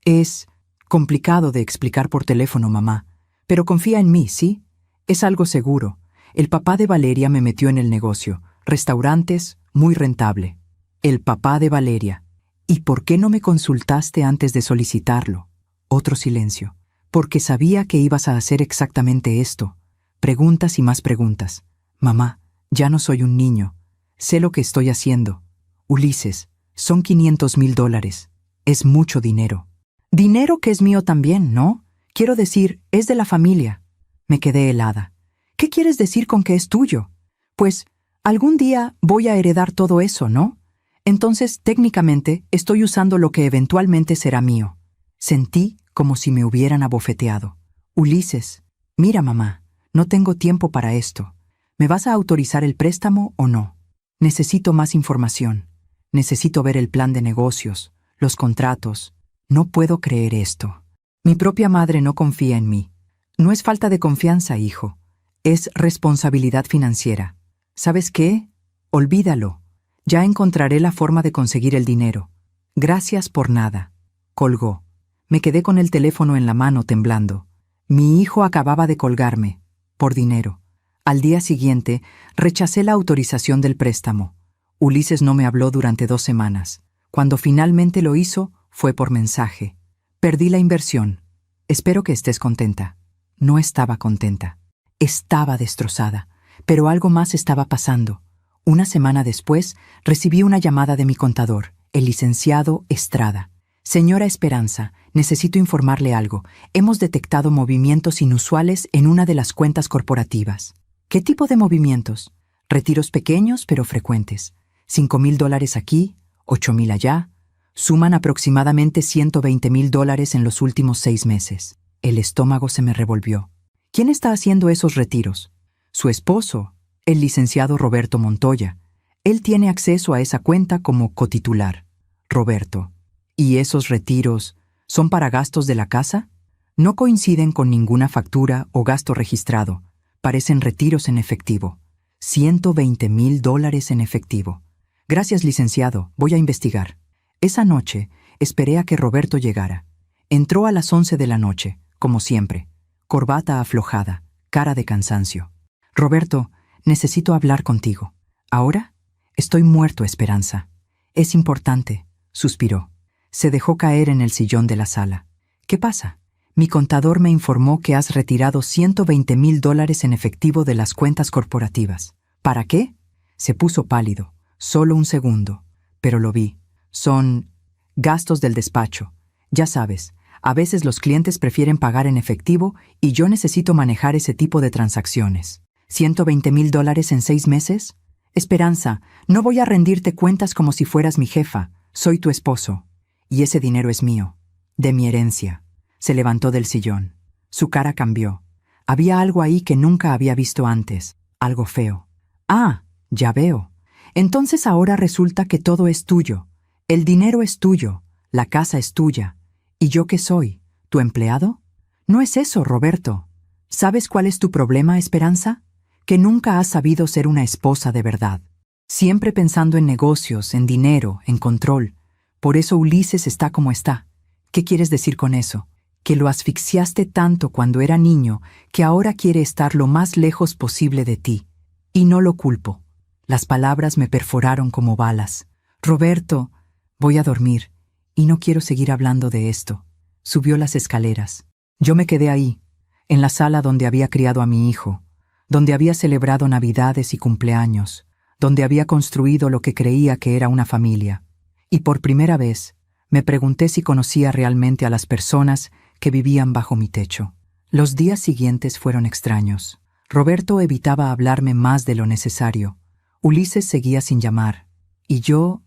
Es complicado de explicar por teléfono, mamá. Pero confía en mí, ¿sí? Es algo seguro. El papá de Valeria me metió en el negocio. Restaurantes, muy rentable. El papá de Valeria. ¿Y por qué no me consultaste antes de solicitarlo? Otro silencio. Porque sabía que ibas a hacer exactamente esto. Preguntas y más preguntas. Mamá, ya no soy un niño. Sé lo que estoy haciendo. Ulises, son $500,000. Es mucho dinero. Dinero que es mío también, ¿no? Quiero decir, es de la familia. Me quedé helada. ¿Qué quieres decir con que es tuyo? Pues, algún día voy a heredar todo eso, ¿no? Entonces, técnicamente, estoy usando lo que eventualmente será mío. Sentí como si me hubieran abofeteado. Ulises, mira, mamá, no tengo tiempo para esto. ¿Me vas a autorizar el préstamo o no? Necesito más información. Necesito ver el plan de negocios, los contratos. No puedo creer esto. Mi propia madre no confía en mí. No es falta de confianza, hijo. Es responsabilidad financiera. ¿Sabes qué? Olvídalo. Ya encontraré la forma de conseguir el dinero. Gracias por nada. Colgó. Me quedé con el teléfono en la mano temblando. Mi hijo acababa de colgarme. Por dinero. Al día siguiente, rechacé la autorización del préstamo. Ulises no me habló durante 2 semanas. Cuando finalmente lo hizo, fue por mensaje. Perdí la inversión. Espero que estés contenta. No estaba contenta. Estaba destrozada. Pero algo más estaba pasando. Una semana después, recibí una llamada de mi contador, el licenciado Estrada. Señora Esperanza, necesito informarle algo. Hemos detectado movimientos inusuales en una de las cuentas corporativas. ¿Qué tipo de movimientos? Retiros pequeños pero frecuentes. $5,000 aquí, $8,000 allá. Suman aproximadamente $120,000 en los últimos 6 meses. El estómago se me revolvió. ¿Quién está haciendo esos retiros? Su esposo, el licenciado Roberto Montoya. Él tiene acceso a esa cuenta como cotitular. Roberto. ¿Y esos retiros son para gastos de la casa? No coinciden con ninguna factura o gasto registrado. Parecen retiros en efectivo. $120,000 en efectivo. Gracias, licenciado. Voy a investigar. Esa noche esperé a que Roberto llegara. Entró a las 11 de la noche, como siempre. Corbata aflojada, cara de cansancio. Roberto, necesito hablar contigo. ¿Ahora? Estoy muerto, Esperanza. Es importante, suspiró. Se dejó caer en el sillón de la sala. ¿Qué pasa? Mi contador me informó que has retirado $120,000 en efectivo de las cuentas corporativas. ¿Para qué? Se puso pálido. Solo un segundo. Pero lo vi. Son gastos del despacho. Ya sabes, a veces los clientes prefieren pagar en efectivo y yo necesito manejar ese tipo de transacciones. ¿$120,000 en 6 meses? Esperanza, no voy a rendirte cuentas como si fueras mi jefa. Soy tu esposo. Y ese dinero es mío. De mi herencia. Se levantó del sillón. Su cara cambió. Había algo ahí que nunca había visto antes. Algo feo. Ah, ya veo. Entonces ahora resulta que todo es tuyo. El dinero es tuyo. La casa es tuya. ¿Y yo qué soy? ¿Tu empleado? No es eso, Roberto. ¿Sabes cuál es tu problema, Esperanza? Que nunca has sabido ser una esposa de verdad. Siempre pensando en negocios, en dinero, en control. Por eso Ulises está como está. ¿Qué quieres decir con eso? Que lo asfixiaste tanto cuando era niño que ahora quiere estar lo más lejos posible de ti. Y no lo culpo. Las palabras me perforaron como balas. Roberto, voy a dormir, y no quiero seguir hablando de esto. Subió las escaleras. Yo me quedé ahí, en la sala donde había criado a mi hijo, donde había celebrado Navidades y cumpleaños, donde había construido lo que creía que era una familia. Y por primera vez, me pregunté si conocía realmente a las personas que vivían bajo mi techo. Los días siguientes fueron extraños. Roberto evitaba hablarme más de lo necesario. Ulises seguía sin llamar. Y yo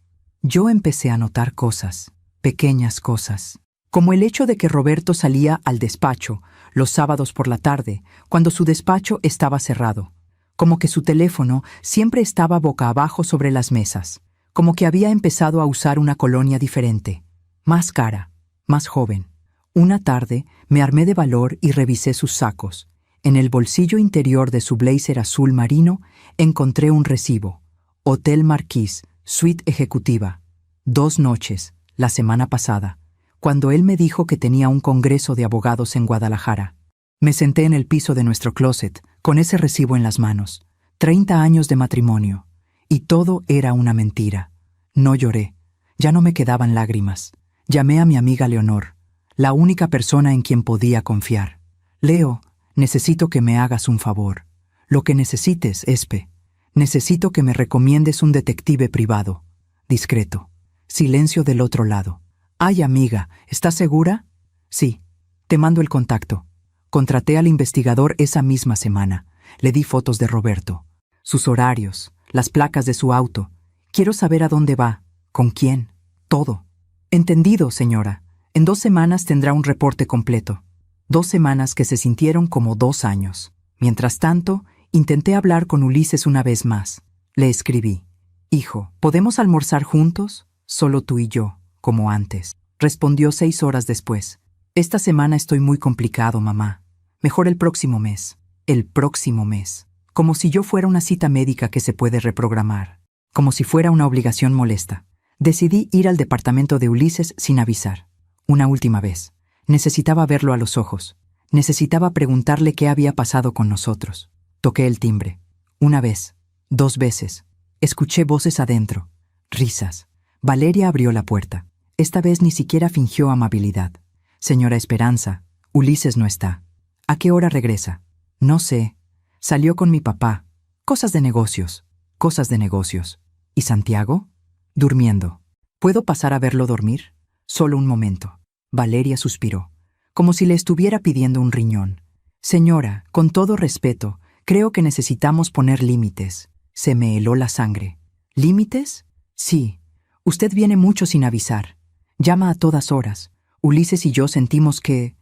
empecé a notar cosas, pequeñas cosas. Como el hecho de que Roberto salía al despacho los sábados por la tarde, cuando su despacho estaba cerrado. Como que su teléfono siempre estaba boca abajo sobre las mesas. Como que había empezado a usar una colonia diferente. Más cara, más joven. Una tarde me armé de valor y revisé sus sacos. En el bolsillo interior de su blazer azul marino encontré un recibo. Hotel Marquis, suite ejecutiva. 2 noches, la semana pasada, cuando él me dijo que tenía un congreso de abogados en Guadalajara. Me senté en el piso de nuestro closet, con ese recibo en las manos. 30 años de matrimonio. Y todo era una mentira. No lloré. Ya no me quedaban lágrimas. Llamé a mi amiga Leonor, la única persona en quien podía confiar. Leo, necesito que me hagas un favor. Lo que necesites, Espe. Necesito que me recomiendes un detective privado. Discreto. Silencio del otro lado. Ay, amiga, ¿estás segura? Sí. Te mando el contacto. Contraté al investigador esa misma semana. Le di fotos de Roberto. Sus horarios, las placas de su auto. Quiero saber a dónde va, con quién, todo. Entendido, señora. En 2 semanas tendrá un reporte completo. 2 semanas que se sintieron como 2 años. Mientras tanto, intenté hablar con Ulises una vez más. Le escribí. Hijo, ¿podemos almorzar juntos? Solo tú y yo, como antes. Respondió 6 horas después. Esta semana estoy muy complicado, mamá. Mejor el próximo mes. El próximo mes. Como si yo fuera una cita médica que se puede reprogramar. Como si fuera una obligación molesta. Decidí ir al departamento de Ulises sin avisar. Una última vez. Necesitaba verlo a los ojos. Necesitaba preguntarle qué había pasado con nosotros. Toqué el timbre. 1 vez. 2 veces. Escuché voces adentro. Risas. Valeria abrió la puerta. Esta vez ni siquiera fingió amabilidad. Señora Esperanza, Ulises no está. ¿A qué hora regresa? No sé. Salió con mi papá. Cosas de negocios. Cosas de negocios. ¿Y Santiago? Durmiendo. ¿Puedo pasar a verlo dormir? Solo un momento. Valeria suspiró, como si le estuviera pidiendo un riñón. Señora, con todo respeto, creo que necesitamos poner límites. Se me heló la sangre. ¿Límites? Sí. Usted viene mucho sin avisar. Llama a todas horas. Ulises y yo sentimos que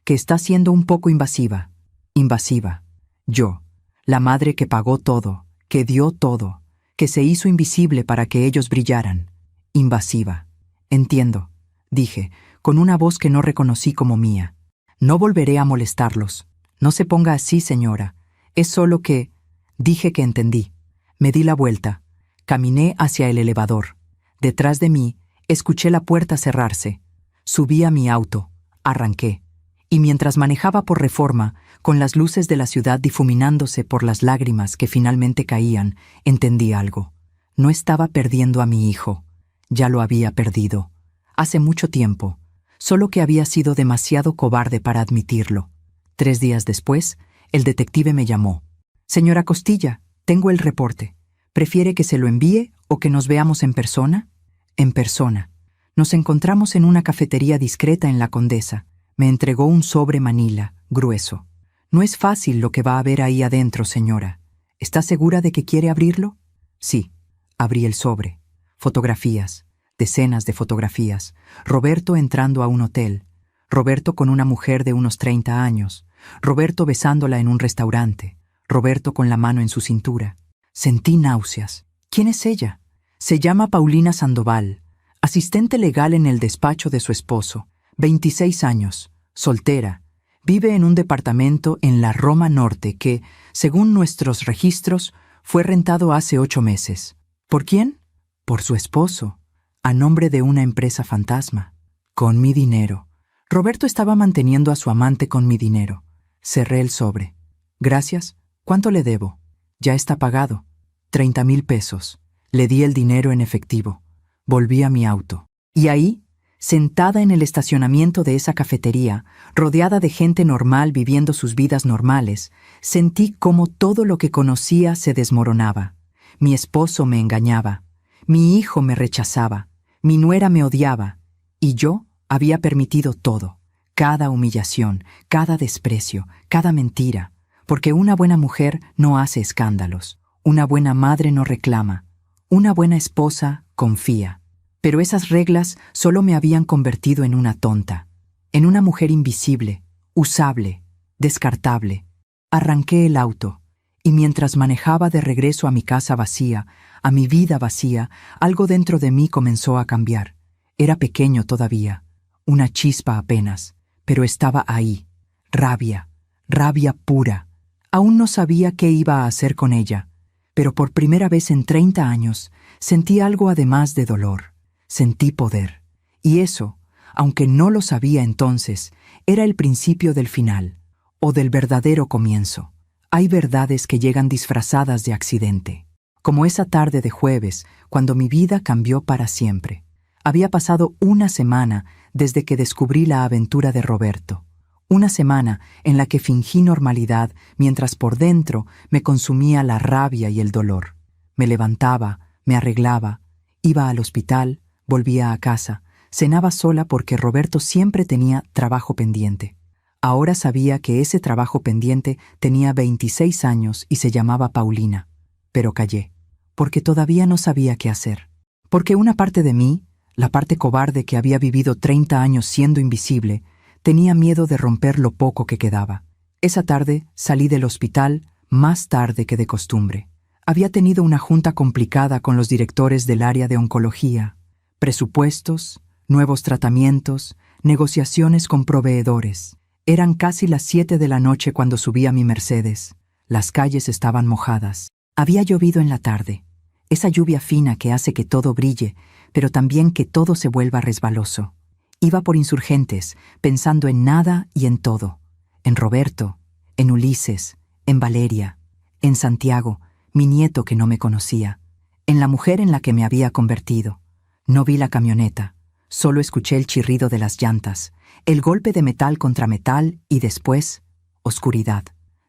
está siendo un poco invasiva. Invasiva. Yo, la madre que pagó todo, que dio todo, que se hizo invisible para que ellos brillaran. Invasiva. Entiendo, dije, con una voz que no reconocí como mía. No volveré a molestarlos. No se ponga así, señora. Es solo que... Dije que entendí. Me di la vuelta. Caminé hacia el elevador. Detrás de mí, escuché la puerta cerrarse. Subí a mi auto. Arranqué. Y mientras manejaba por Reforma, con las luces de la ciudad difuminándose por las lágrimas que finalmente caían, entendí algo. No estaba perdiendo a mi hijo. Ya lo había perdido. Hace mucho tiempo. Solo que había sido demasiado cobarde para admitirlo. 3 días después, el detective me llamó. Señora Costilla, tengo el reporte. ¿Prefiere que se lo envíe o que nos veamos en persona? En persona. Nos encontramos en una cafetería discreta en La Condesa. Me entregó un sobre manila, grueso. No es fácil lo que va a haber ahí adentro, señora. ¿Está segura de que quiere abrirlo? Sí. Abrí el sobre. Fotografías. Decenas de fotografías. Roberto entrando a un hotel. Roberto con una mujer de unos 30 años. Roberto besándola en un restaurante. Roberto con la mano en su cintura. Sentí náuseas. ¿Quién es ella? Se llama Paulina Sandoval, asistente legal en el despacho de su esposo. 26 años, soltera. Vive en un departamento en la Roma Norte que, según nuestros registros, fue rentado hace 8 meses. ¿Por quién? Por su esposo, a nombre de una empresa fantasma. Con mi dinero. Roberto estaba manteniendo a su amante con mi dinero. Cerré el sobre. Gracias. ¿Cuánto le debo? Ya está pagado. 30,000 pesos. Le di el dinero en efectivo. Volví a mi auto. Y ahí, sentada en el estacionamiento de esa cafetería, rodeada de gente normal viviendo sus vidas normales, sentí cómo todo lo que conocía se desmoronaba. Mi esposo me engañaba. Mi hijo me rechazaba. Mi nuera me odiaba. Y yo había permitido todo. Cada humillación, cada desprecio, cada mentira. Porque una buena mujer no hace escándalos. Una buena madre no reclama. Una buena esposa confía. Pero esas reglas solo me habían convertido en una tonta, en una mujer invisible, usable, descartable. Arranqué el auto, y mientras manejaba de regreso a mi casa vacía, a mi vida vacía, algo dentro de mí comenzó a cambiar. Era pequeño todavía, una chispa apenas, pero estaba ahí. Rabia, rabia pura. Aún no sabía qué iba a hacer con ella, pero por primera vez en 30 años sentí algo además de dolor. Sentí poder. Y eso, aunque no lo sabía entonces, era el principio del final, o del verdadero comienzo. Hay verdades que llegan disfrazadas de accidente, como esa tarde de jueves, cuando mi vida cambió para siempre. Había pasado una semana desde que descubrí la aventura de Roberto. Una semana en la que fingí normalidad mientras por dentro me consumía la rabia y el dolor. Me levantaba, me arreglaba, iba al hospital, volvía a casa, cenaba sola porque Roberto siempre tenía trabajo pendiente. Ahora sabía que ese trabajo pendiente tenía 26 años y se llamaba Paulina. Pero callé, porque todavía no sabía qué hacer. Porque una parte de mí, la parte cobarde que había vivido 30 años siendo invisible, tenía miedo de romper lo poco que quedaba. Esa tarde salí del hospital más tarde que de costumbre. Había tenido una junta complicada con los directores del área de oncología. Presupuestos, nuevos tratamientos, negociaciones con proveedores. Eran casi las 7 de la noche cuando subí a mi Mercedes. Las calles estaban mojadas. Había llovido en la tarde. Esa lluvia fina que hace que todo brille, pero también que todo se vuelva resbaloso. Iba por Insurgentes, pensando en nada y en todo. En Roberto, en Ulises, en Valeria, en Santiago, mi nieto que no me conocía, en la mujer en la que me había convertido. No vi la camioneta, solo escuché el chirrido de las llantas, el golpe de metal contra metal y después, oscuridad.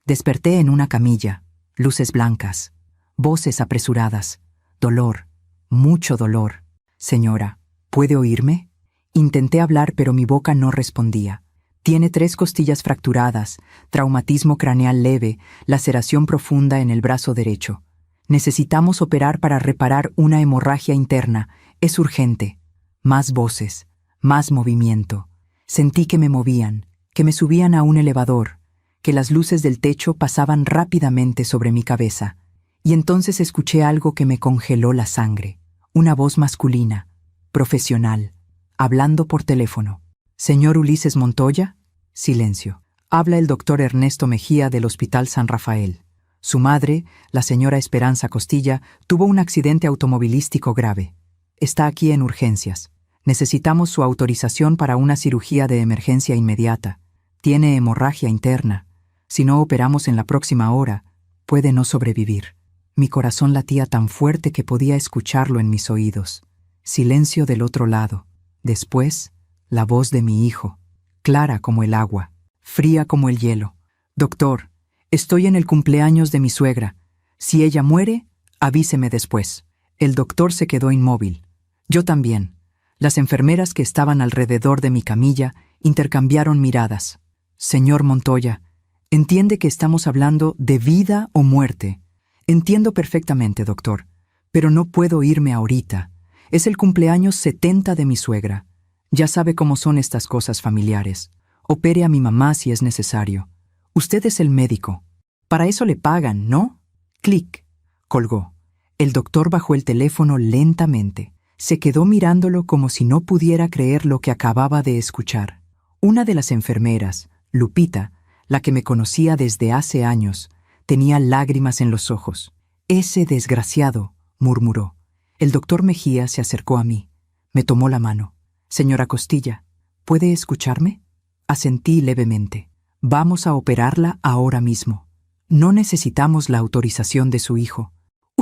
Desperté en una camilla, luces blancas, voces apresuradas, dolor, mucho dolor. Señora, ¿puede oírme? Intenté hablar, pero mi boca no respondía. Tiene 3 costillas fracturadas, traumatismo craneal leve, laceración profunda en el brazo derecho. Necesitamos operar para reparar una hemorragia interna. Es urgente. Más voces, más movimiento. Sentí que me movían, que me subían a un elevador, que las luces del techo pasaban rápidamente sobre mi cabeza. Y entonces escuché algo que me congeló la sangre. Una voz masculina, profesional, hablando por teléfono. «¿Señor Ulises Montoya?» Silencio. Habla el doctor Ernesto Mejía del Hospital San Rafael. Su madre, la señora Esperanza Costilla, tuvo un accidente automovilístico grave. Está aquí en urgencias. Necesitamos su autorización para una cirugía de emergencia inmediata. Tiene hemorragia interna. Si no operamos en la próxima hora, puede no sobrevivir. Mi corazón latía tan fuerte que podía escucharlo en mis oídos. Silencio del otro lado. Después, la voz de mi hijo, clara como el agua, fría como el hielo. «Doctor, estoy en el cumpleaños de mi suegra. Si ella muere, avíseme después». El doctor se quedó inmóvil. Yo también. Las enfermeras que estaban alrededor de mi camilla intercambiaron miradas. «Señor Montoya, entiende que estamos hablando de vida o muerte». «Entiendo perfectamente, doctor, pero no puedo irme ahorita. Es el cumpleaños 70 de mi suegra. Ya sabe cómo son estas cosas familiares. Opere a mi mamá si es necesario. Usted es el médico. Para eso le pagan, ¿no?» Clic. Colgó. El doctor bajó el teléfono lentamente. Se quedó mirándolo como si no pudiera creer lo que acababa de escuchar. Una de las enfermeras, Lupita, la que me conocía desde hace años, tenía lágrimas en los ojos. «Ese desgraciado», murmuró. El doctor Mejía se acercó a mí. Me tomó la mano. «Señora Costilla, ¿puede escucharme?» Asentí levemente. «Vamos a operarla ahora mismo. No necesitamos la autorización de su hijo».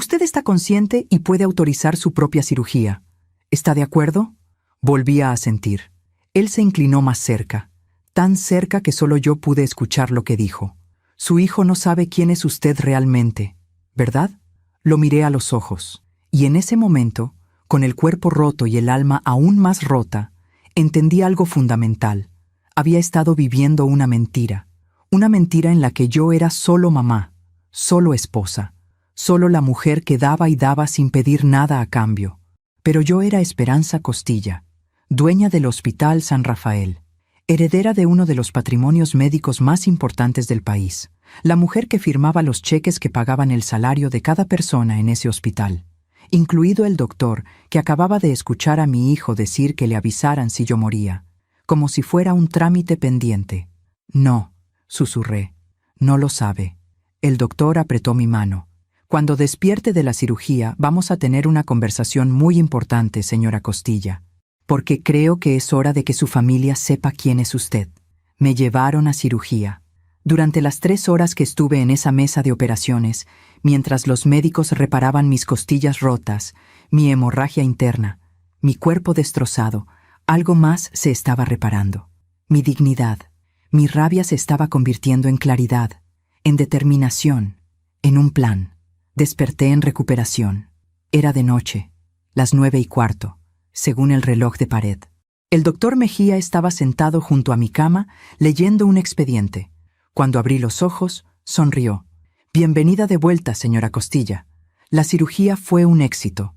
Usted está consciente y puede autorizar su propia cirugía. ¿Está de acuerdo? Volví a asentir. Él se inclinó más cerca, tan cerca que solo yo pude escuchar lo que dijo. Su hijo no sabe quién es usted realmente, ¿verdad? Lo miré a los ojos, y en ese momento, con el cuerpo roto y el alma aún más rota, entendí algo fundamental. Había estado viviendo una mentira en la que yo era solo mamá, solo esposa, solo la mujer que daba y daba sin pedir nada a cambio. Pero yo era Esperanza Costilla, dueña del Hospital San Rafael, heredera de uno de los patrimonios médicos más importantes del país, la mujer que firmaba los cheques que pagaban el salario de cada persona en ese hospital, incluido el doctor que acababa de escuchar a mi hijo decir que le avisaran si yo moría, como si fuera un trámite pendiente. No, susurré, no lo sabe. El doctor apretó mi mano. Cuando despierte de la cirugía, vamos a tener una conversación muy importante, señora Costilla, porque creo que es hora de que su familia sepa quién es usted. Me llevaron a cirugía. Durante las 3 horas que estuve en esa mesa de operaciones, mientras los médicos reparaban mis costillas rotas, mi hemorragia interna, mi cuerpo destrozado, algo más se estaba reparando. Mi dignidad, mi rabia se estaba convirtiendo en claridad, en determinación, en un plan. Desperté en recuperación. Era de noche, las 9:15, según el reloj de pared. El doctor Mejía estaba sentado junto a mi cama, leyendo un expediente. Cuando abrí los ojos, sonrió. Bienvenida de vuelta, señora Costilla. La cirugía fue un éxito.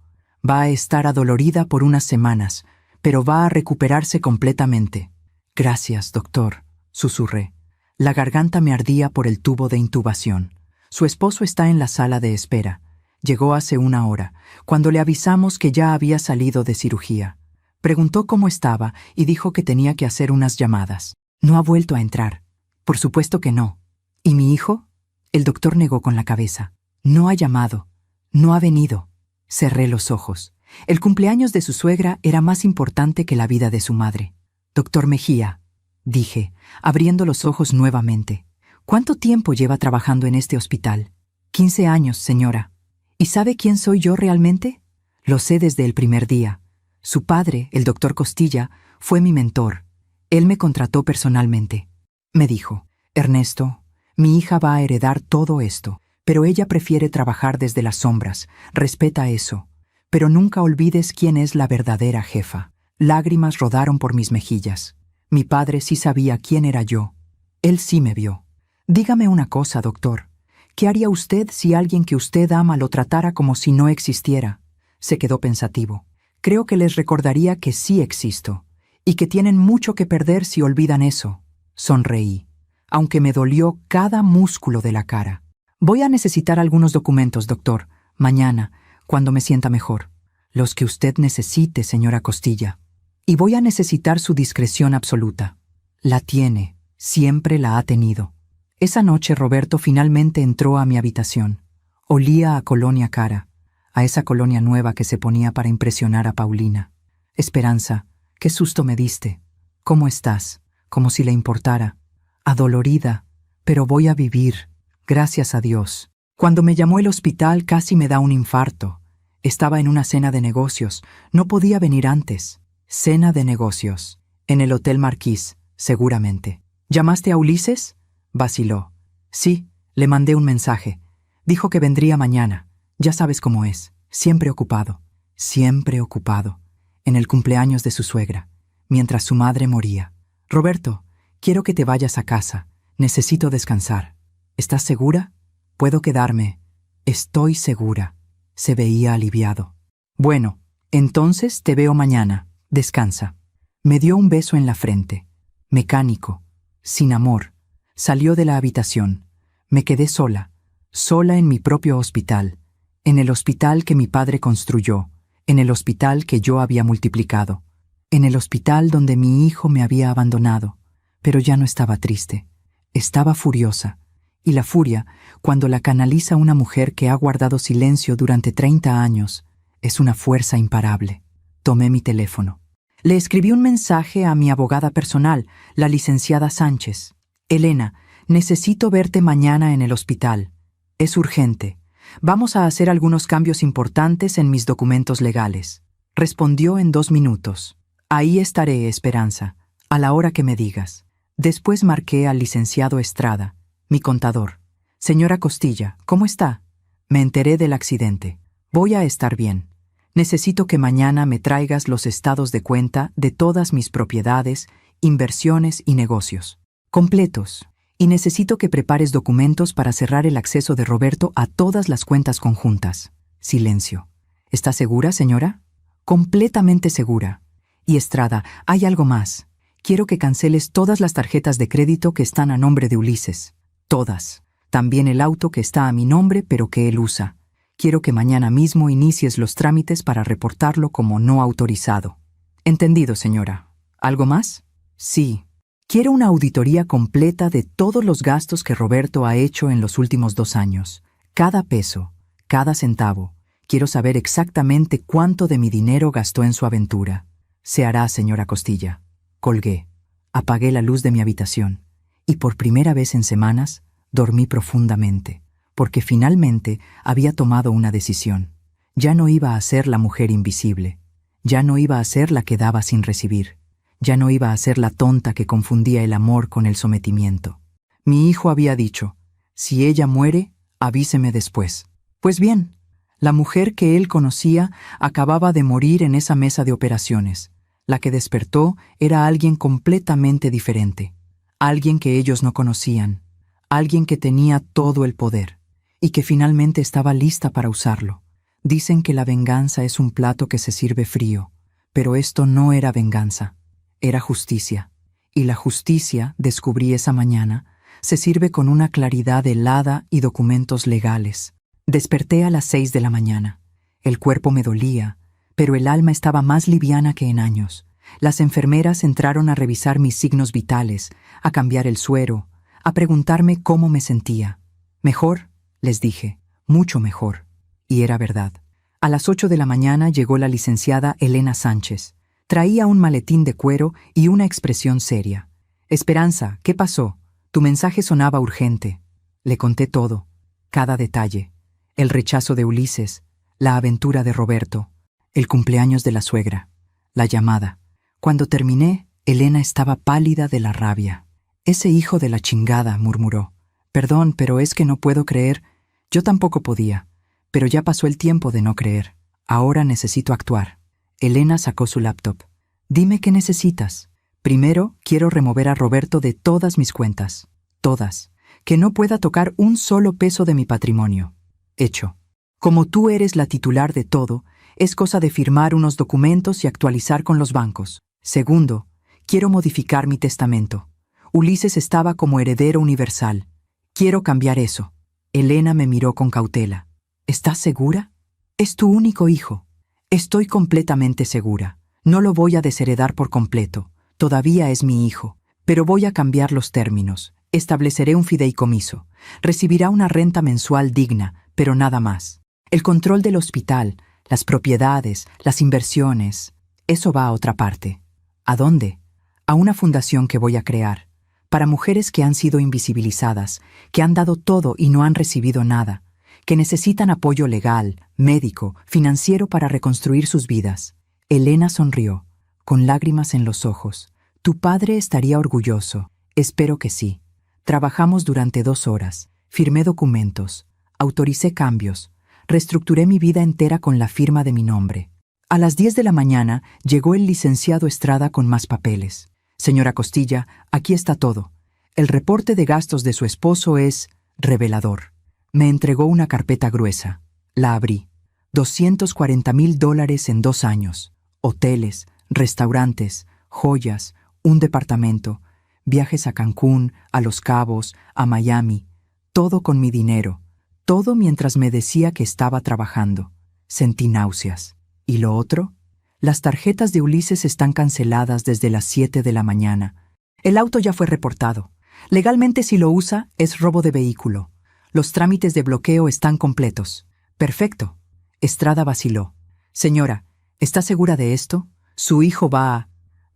Va a estar adolorida por unas semanas, pero va a recuperarse completamente. Gracias, doctor, susurré. La garganta me ardía por el tubo de intubación. Su esposo está en la sala de espera. Llegó hace 1 hora, cuando le avisamos que ya había salido de cirugía. Preguntó cómo estaba y dijo que tenía que hacer unas llamadas. No ha vuelto a entrar. Por supuesto que no. ¿Y mi hijo? El doctor negó con la cabeza. No ha llamado. No ha venido. Cerré los ojos. El cumpleaños de su suegra era más importante que la vida de su madre. Doctor Mejía, dije, abriendo los ojos nuevamente. ¿Cuánto tiempo lleva trabajando en este hospital? 15 años, señora. ¿Y sabe quién soy yo realmente? Lo sé desde el primer día. Su padre, el doctor Costilla, fue mi mentor. Él me contrató personalmente. Me dijo, Ernesto, mi hija va a heredar todo esto, pero ella prefiere trabajar desde las sombras. Respeta eso. Pero nunca olvides quién es la verdadera jefa. Lágrimas rodaron por mis mejillas. Mi padre sí sabía quién era yo. Él sí me vio. Dígame una cosa, doctor. ¿Qué haría usted si alguien que usted ama lo tratara como si no existiera? Se quedó pensativo. Creo que les recordaría que sí existo, y que tienen mucho que perder si olvidan eso. Sonreí, aunque me dolió cada músculo de la cara. Voy a necesitar algunos documentos, doctor, mañana, cuando me sienta mejor. Los que usted necesite, señora Costilla. Y voy a necesitar su discreción absoluta. La tiene, siempre la ha tenido. Esa noche Roberto finalmente entró a mi habitación. Olía a colonia cara, a esa colonia nueva que se ponía para impresionar a Paulina. Esperanza, qué susto me diste. ¿Cómo estás? Como si le importara. Adolorida, pero voy a vivir, gracias a Dios. Cuando me llamó el hospital casi me da un infarto. Estaba en una cena de negocios, no podía venir antes. Cena de negocios, en el Hotel Marquis, seguramente. ¿Llamaste a Ulises? Vaciló. Sí, le mandé un mensaje. Dijo que vendría mañana. Ya sabes cómo es. Siempre ocupado. Siempre ocupado. En el cumpleaños de su suegra, mientras su madre moría. Roberto, quiero que te vayas a casa. Necesito descansar. ¿Estás segura? Puedo quedarme. Estoy segura. Se veía aliviado. Bueno, entonces te veo mañana. Descansa. Me dio un beso en la frente. Mecánico. Sin amor. Salió de la habitación. Me quedé sola, sola en mi propio hospital, en el hospital que mi padre construyó, en el hospital que yo había multiplicado, en el hospital donde mi hijo me había abandonado. Pero ya no estaba triste, estaba furiosa, y la furia, cuando la canaliza una mujer que ha guardado silencio durante 30 años, es una fuerza imparable. Tomé mi teléfono. Le escribí un mensaje a mi abogada personal, la licenciada Sánchez. Elena, necesito verte mañana en el hospital. Es urgente. Vamos a hacer algunos cambios importantes en mis documentos legales. Respondió en 2 minutos. Ahí estaré, Esperanza, a la hora que me digas. Después marqué al licenciado Estrada, mi contador. Señora Costilla, ¿cómo está? Me enteré del accidente. Voy a estar bien. Necesito que mañana me traigas los estados de cuenta de todas mis propiedades, inversiones y negocios. Completos. Y necesito que prepares documentos para cerrar el acceso de Roberto a todas las cuentas conjuntas. Silencio. ¿Está segura, señora? Completamente segura. Y Estrada, hay algo más. Quiero que canceles todas las tarjetas de crédito que están a nombre de Ulises. Todas. También el auto que está a mi nombre pero que él usa. Quiero que mañana mismo inicies los trámites para reportarlo como no autorizado. Entendido, señora. ¿Algo más? Sí. Quiero una auditoría completa de todos los gastos que Roberto ha hecho en los últimos 2 años. Cada peso, cada centavo. Quiero saber exactamente cuánto de mi dinero gastó en su aventura. Se hará, señora Costilla. Colgué. Apagué la luz de mi habitación. Y por primera vez en semanas, dormí profundamente, porque finalmente había tomado una decisión. Ya no iba a ser la mujer invisible. Ya no iba a ser la que daba sin recibir. Ya no iba a ser la tonta que confundía el amor con el sometimiento. Mi hijo había dicho, si ella muere, avíseme después. Pues bien, la mujer que él conocía acababa de morir en esa mesa de operaciones. La que despertó era alguien completamente diferente, alguien que ellos no conocían, alguien que tenía todo el poder y que finalmente estaba lista para usarlo. Dicen que la venganza es un plato que se sirve frío, pero esto no era venganza. Era justicia, y la justicia, descubrí esa mañana, se sirve con una claridad helada y documentos legales. Desperté a las 6 de la mañana. El cuerpo me dolía, pero el alma estaba más liviana que en años. Las enfermeras entraron a revisar mis signos vitales, a cambiar el suero, a preguntarme cómo me sentía. Mejor, les dije, mucho mejor. Y era verdad. A las 8 de la mañana llegó la licenciada Elena Sánchez. Traía un maletín de cuero y una expresión seria. Esperanza, ¿qué pasó? Tu mensaje sonaba urgente. Le conté todo, cada detalle. El rechazo de Ulises, la aventura de Roberto, el cumpleaños de la suegra, la llamada. Cuando terminé, Elena estaba pálida de la rabia. Ese hijo de la chingada, murmuró. Perdón, pero es que no puedo creer. Yo tampoco podía, pero ya pasó el tiempo de no creer. Ahora necesito actuar. Elena sacó su laptop. Dime qué necesitas. Primero, quiero remover a Roberto de todas mis cuentas. Todas. Que no pueda tocar un solo peso de mi patrimonio. Hecho. Como tú eres la titular de todo, es cosa de firmar unos documentos y actualizar con los bancos. Segundo, quiero modificar mi testamento. Ulises estaba como heredero universal. Quiero cambiar eso. Elena me miró con cautela. ¿Estás segura? Es tu único hijo. Estoy completamente segura. No lo voy a desheredar por completo. Todavía es mi hijo. Pero voy a cambiar los términos. Estableceré un fideicomiso. Recibirá una renta mensual digna, pero nada más. El control del hospital, las propiedades, las inversiones, eso va a otra parte. ¿A dónde? A una fundación que voy a crear. Para mujeres que han sido invisibilizadas, que han dado todo y no han recibido nada, que necesitan apoyo legal, médico, financiero para reconstruir sus vidas. Elena sonrió, con lágrimas en los ojos. Tu padre estaría orgulloso. Espero que sí. Trabajamos durante 2 horas. Firmé documentos. Autoricé cambios. Reestructuré mi vida entera con la firma de mi nombre. A las 10 de la mañana llegó el licenciado Estrada con más papeles. Señora Costilla, aquí está todo. El reporte de gastos de su esposo es revelador. Me entregó una carpeta gruesa. La abrí. $240,000 en 2 años. Hoteles, restaurantes, joyas, un departamento, viajes a Cancún, a Los Cabos, a Miami. Todo con mi dinero. Todo mientras me decía que estaba trabajando. Sentí náuseas. ¿Y lo otro? Las tarjetas de Ulises están canceladas desde las 7 de la mañana. El auto ya fue reportado. Legalmente, si lo usa, es robo de vehículo. Los trámites de bloqueo están completos. Perfecto. Estrada vaciló. Señora, ¿está segura de esto? Su hijo va a...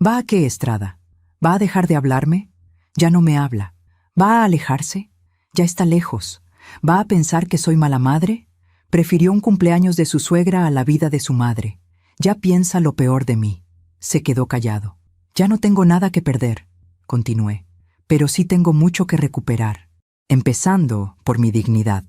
¿Va a qué, Estrada? ¿Va a dejar de hablarme? Ya no me habla. ¿Va a alejarse? Ya está lejos. ¿Va a pensar que soy mala madre? Prefirió un cumpleaños de su suegra a la vida de su madre. Ya piensa lo peor de mí. Se quedó callado. Ya no tengo nada que perder, continué, pero sí tengo mucho que recuperar, empezando por mi dignidad.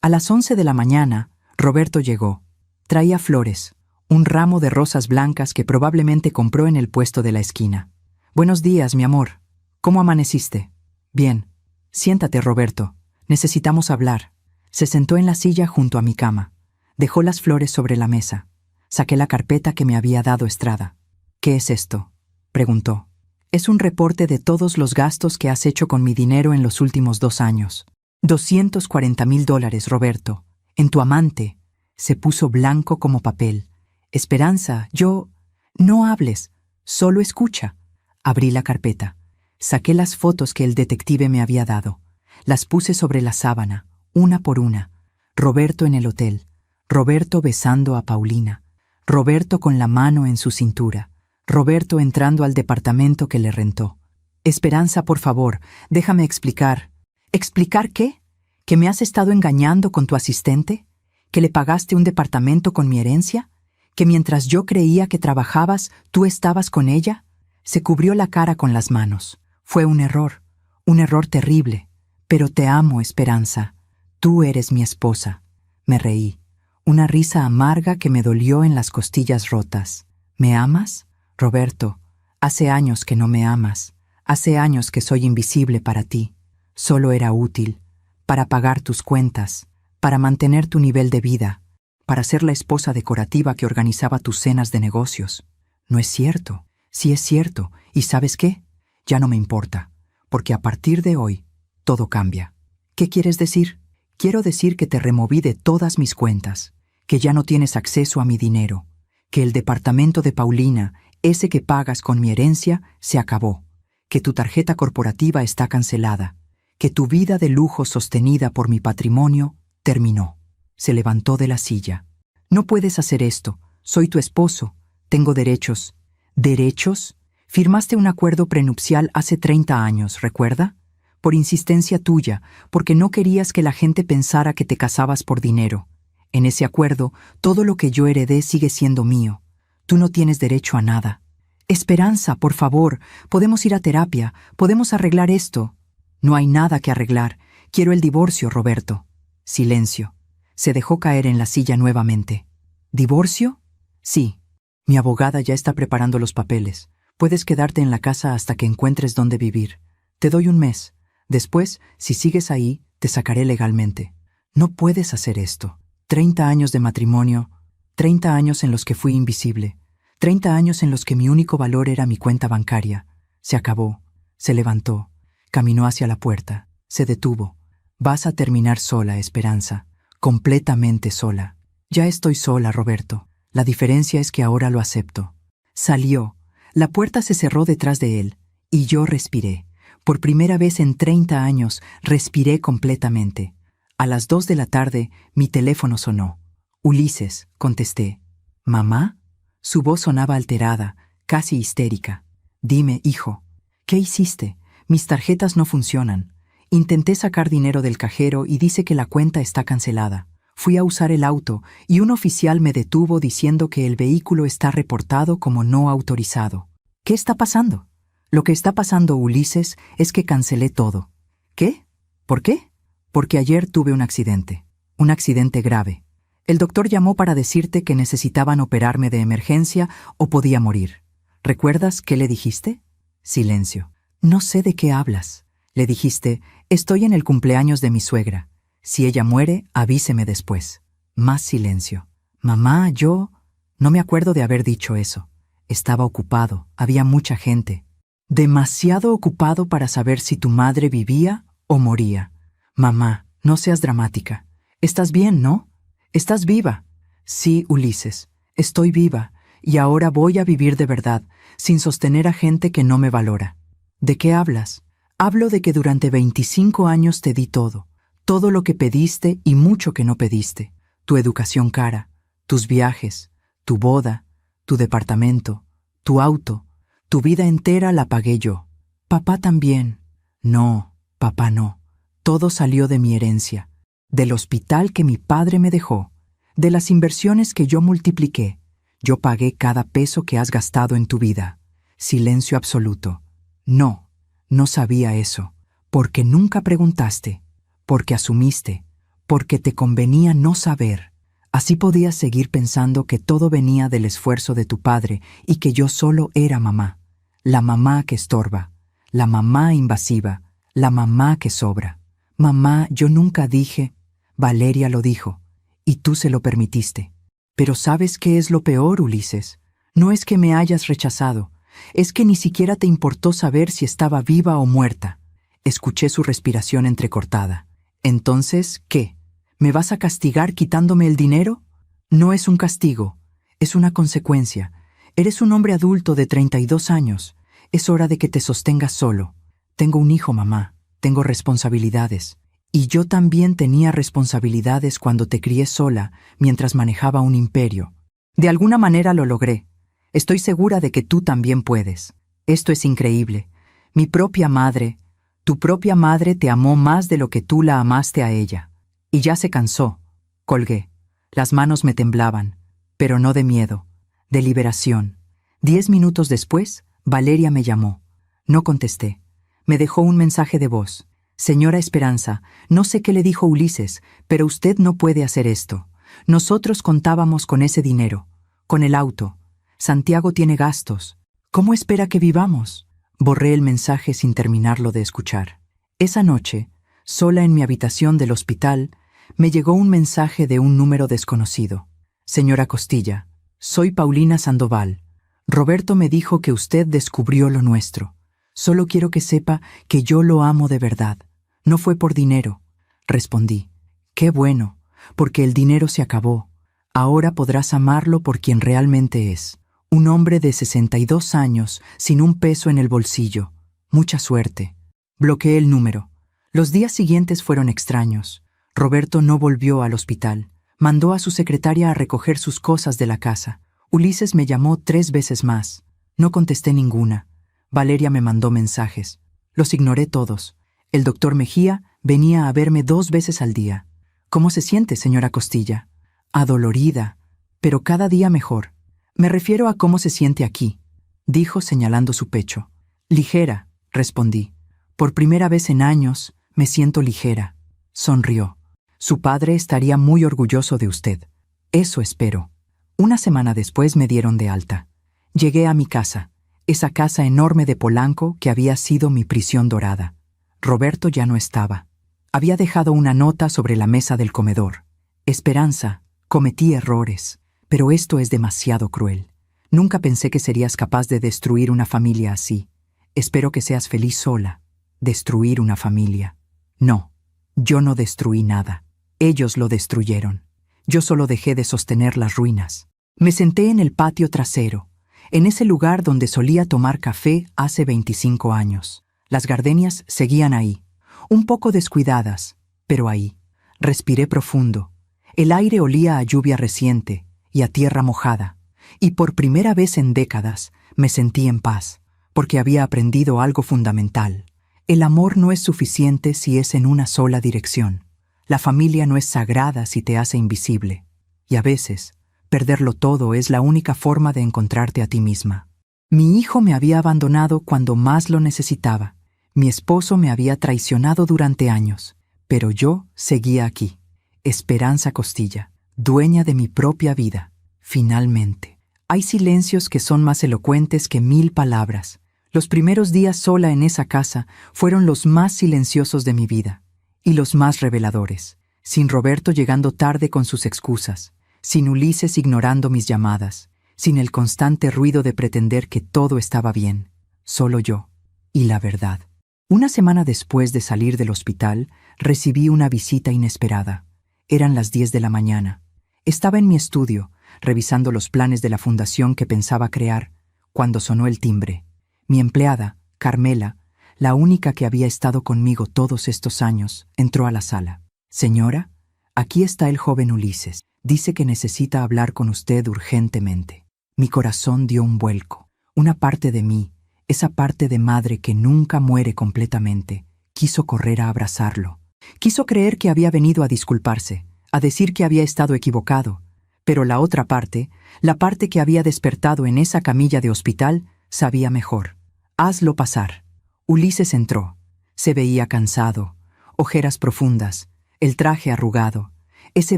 A las 11 de la mañana, Roberto llegó. Traía flores, un ramo de rosas blancas que probablemente compró en el puesto de la esquina. Buenos días, mi amor. ¿Cómo amaneciste? Bien. Siéntate, Roberto. Necesitamos hablar. Se sentó en la silla junto a mi cama. Dejó las flores sobre la mesa. Saqué la carpeta que me había dado Estrada. ¿Qué es esto?, preguntó. Es un reporte de todos los gastos que has hecho con mi dinero en los últimos 2 años. $240,000, Roberto. En tu amante. Se puso blanco como papel. Esperanza, yo... No hables, solo escucha. Abrí la carpeta. Saqué las fotos que el detective me había dado. Las puse sobre la sábana, una por una. Roberto en el hotel. Roberto besando a Paulina. Roberto con la mano en su cintura. Roberto entrando al departamento que le rentó. Esperanza, por favor, déjame explicar. ¿Explicar qué? ¿Que me has estado engañando con tu asistente? ¿Que le pagaste un departamento con mi herencia? ¿Que mientras yo creía que trabajabas, tú estabas con ella? Se cubrió la cara con las manos. Fue un error terrible. Pero te amo, Esperanza. Tú eres mi esposa. Me reí. Una risa amarga que me dolió en las costillas rotas. ¿Me amas? Roberto, hace años que no me amas. Hace años que soy invisible para ti. Solo era útil para pagar tus cuentas, para mantener tu nivel de vida, para ser la esposa decorativa que organizaba tus cenas de negocios. No es cierto. Sí es cierto. ¿Y sabes qué? Ya no me importa, porque a partir de hoy, todo cambia. ¿Qué quieres decir? Quiero decir que te removí de todas mis cuentas, que ya no tienes acceso a mi dinero, que el departamento de Paulina, ese que pagas con mi herencia, se acabó, que tu tarjeta corporativa está cancelada, que tu vida de lujo sostenida por mi patrimonio terminó. Se levantó de la silla. No puedes hacer esto. Soy tu esposo. Tengo derechos. ¿Derechos? Firmaste un acuerdo prenupcial hace 30 años, ¿recuerda? Por insistencia tuya, porque no querías que la gente pensara que te casabas por dinero. En ese acuerdo, todo lo que yo heredé sigue siendo mío. Tú no tienes derecho a nada. Esperanza, por favor, podemos ir a terapia, podemos arreglar esto. No hay nada que arreglar. Quiero el divorcio, Roberto. Silencio. Se dejó caer en la silla nuevamente. ¿Divorcio? Sí. Mi abogada ya está preparando los papeles. Puedes quedarte en la casa hasta que encuentres dónde vivir. Te doy 1 mes. Después, si sigues ahí, te sacaré legalmente. No puedes hacer esto. 30 años de matrimonio, 30 años en los que fui invisible, 30 años en los que mi único valor era mi cuenta bancaria. Se acabó. Se levantó. Caminó hacia la puerta. Se detuvo. Vas a terminar sola, Esperanza. Completamente sola. Ya estoy sola, Roberto. La diferencia es que ahora lo acepto. Salió. La puerta se cerró detrás de él, y yo respiré. Por primera vez en 30 años, respiré completamente. A las 2 de la tarde, mi teléfono sonó. Ulises, contesté. ¿Mamá? Su voz sonaba alterada, casi histérica. Dime, hijo. ¿Qué hiciste? Mis tarjetas no funcionan. Intenté sacar dinero del cajero y dice que la cuenta está cancelada. Fui a usar el auto y un oficial me detuvo diciendo que el vehículo está reportado como no autorizado. ¿Qué está pasando? Lo que está pasando, Ulises, es que cancelé todo. ¿Qué? ¿Por qué? Porque ayer tuve un accidente grave. El doctor llamó para decirte que necesitaban operarme de emergencia o podía morir. ¿Recuerdas qué le dijiste? Silencio. No sé de qué hablas. Le dijiste, estoy en el cumpleaños de mi suegra. Si ella muere, avíseme después. Más silencio. Mamá, yo... No me acuerdo de haber dicho eso. Estaba ocupado, había mucha gente. Demasiado ocupado para saber si tu madre vivía o moría. Mamá, no seas dramática. ¿Estás bien, no? ¿Estás viva? Sí, Ulises, estoy viva, y ahora voy a vivir de verdad, sin sostener a gente que no me valora. ¿De qué hablas? Hablo de que durante 25 años te di todo lo que pediste y mucho que no pediste. Tu educación cara, tus viajes, tu boda, tu departamento, tu auto, tu vida entera la pagué yo. Papá también. No, papá no. Todo salió de mi herencia, del hospital que mi padre me dejó. De las inversiones que yo multipliqué, yo pagué cada peso que has gastado en tu vida. Silencio absoluto. No, no sabía eso, porque nunca preguntaste, porque asumiste, porque te convenía no saber. Así podías seguir pensando que todo venía del esfuerzo de tu padre y que yo solo era mamá, la mamá que estorba, la mamá invasiva, la mamá que sobra. Mamá, yo nunca dije, Valeria lo dijo, y tú se lo permitiste. Pero ¿sabes qué es lo peor, Ulises? No es que me hayas rechazado, es que ni siquiera te importó saber si estaba viva o muerta. Escuché su respiración entrecortada. Entonces, ¿qué? ¿Me vas a castigar quitándome el dinero? No es un castigo, es una consecuencia. Eres un hombre adulto de 32 años. Es hora de que te sostengas solo. Tengo un hijo, mamá. Tengo responsabilidades. Y yo también tenía responsabilidades cuando te crié sola, mientras manejaba un imperio. De alguna manera lo logré. Estoy segura de que tú también puedes. Esto es increíble. Mi propia madre, tu propia madre te amó más de lo que tú la amaste a ella. Y ya se cansó. Colgué. Las manos me temblaban, pero no de miedo, de liberación. 10 minutos después, Valeria me llamó. No contesté. Me dejó un mensaje de voz. Señora Esperanza, no sé qué le dijo Ulises, pero usted no puede hacer esto. Nosotros contábamos con ese dinero, con el auto. Santiago tiene gastos. ¿Cómo espera que vivamos? Borré el mensaje sin terminarlo de escuchar. Esa noche, sola en mi habitación del hospital, me llegó un mensaje de un número desconocido. Señora Costilla, soy Paulina Sandoval. Roberto me dijo que usted descubrió lo nuestro. Solo quiero que sepa que yo lo amo de verdad. No fue por dinero. Respondí. Qué bueno, porque el dinero se acabó. Ahora podrás amarlo por quien realmente es. Un hombre de 62 años, sin un peso en el bolsillo. Mucha suerte. Bloqueé el número. Los días siguientes fueron extraños. Roberto no volvió al hospital. Mandó a su secretaria a recoger sus cosas de la casa. Ulises me llamó 3 veces más. No contesté ninguna. Valeria me mandó mensajes. Los ignoré todos. El doctor Mejía venía a verme 2 veces al día. ¿Cómo se siente, señora Costilla? Adolorida, pero cada día mejor. Me refiero a cómo se siente aquí, dijo señalando su pecho. Ligera, respondí. Por primera vez en años, me siento ligera. Sonrió. Su padre estaría muy orgulloso de usted. Eso espero. 1 semana después me dieron de alta. Llegué a mi casa, esa casa enorme de Polanco que había sido mi prisión dorada. Roberto ya no estaba. Había dejado una nota sobre la mesa del comedor. Esperanza, cometí errores, pero esto es demasiado cruel. Nunca pensé que serías capaz de destruir una familia así. Espero que seas feliz sola. Destruir una familia. No, yo no destruí nada. Ellos lo destruyeron. Yo solo dejé de sostener las ruinas. Me senté en el patio trasero, en ese lugar donde solía tomar café hace 25 años. Las gardenias seguían ahí, un poco descuidadas, pero ahí. Respiré profundo. El aire olía a lluvia reciente y a tierra mojada, y por primera vez en décadas me sentí en paz, porque había aprendido algo fundamental. El amor no es suficiente si es en una sola dirección. La familia no es sagrada si te hace invisible. Y a veces, perderlo todo es la única forma de encontrarte a ti misma. Mi hijo me había abandonado cuando más lo necesitaba. Mi esposo me había traicionado durante años, pero yo seguía aquí. Esperanza Costilla, dueña de mi propia vida. Finalmente. Hay silencios que son más elocuentes que 1000 palabras. Los primeros días sola en esa casa fueron los más silenciosos de mi vida. Y los más reveladores, sin Roberto llegando tarde con sus excusas, sin Ulises ignorando mis llamadas, sin el constante ruido de pretender que todo estaba bien, solo yo y la verdad. 1 semana después de salir del hospital, recibí una visita inesperada. Eran las 10 de la mañana. Estaba en mi estudio, revisando los planes de la fundación que pensaba crear, cuando sonó el timbre. Mi empleada, Carmela, la única que había estado conmigo todos estos años, entró a la sala. Señora, aquí está el joven Ulises. Dice que necesita hablar con usted urgentemente. Mi corazón dio un vuelco. Una parte de mí, esa parte de madre que nunca muere completamente, quiso correr a abrazarlo. Quiso creer que había venido a disculparse, a decir que había estado equivocado, Pero la otra parte, la parte que había despertado en esa camilla de hospital, sabía mejor. Hazlo pasar. Ulises entró. Se veía cansado, ojeras profundas, el traje arrugado. Ese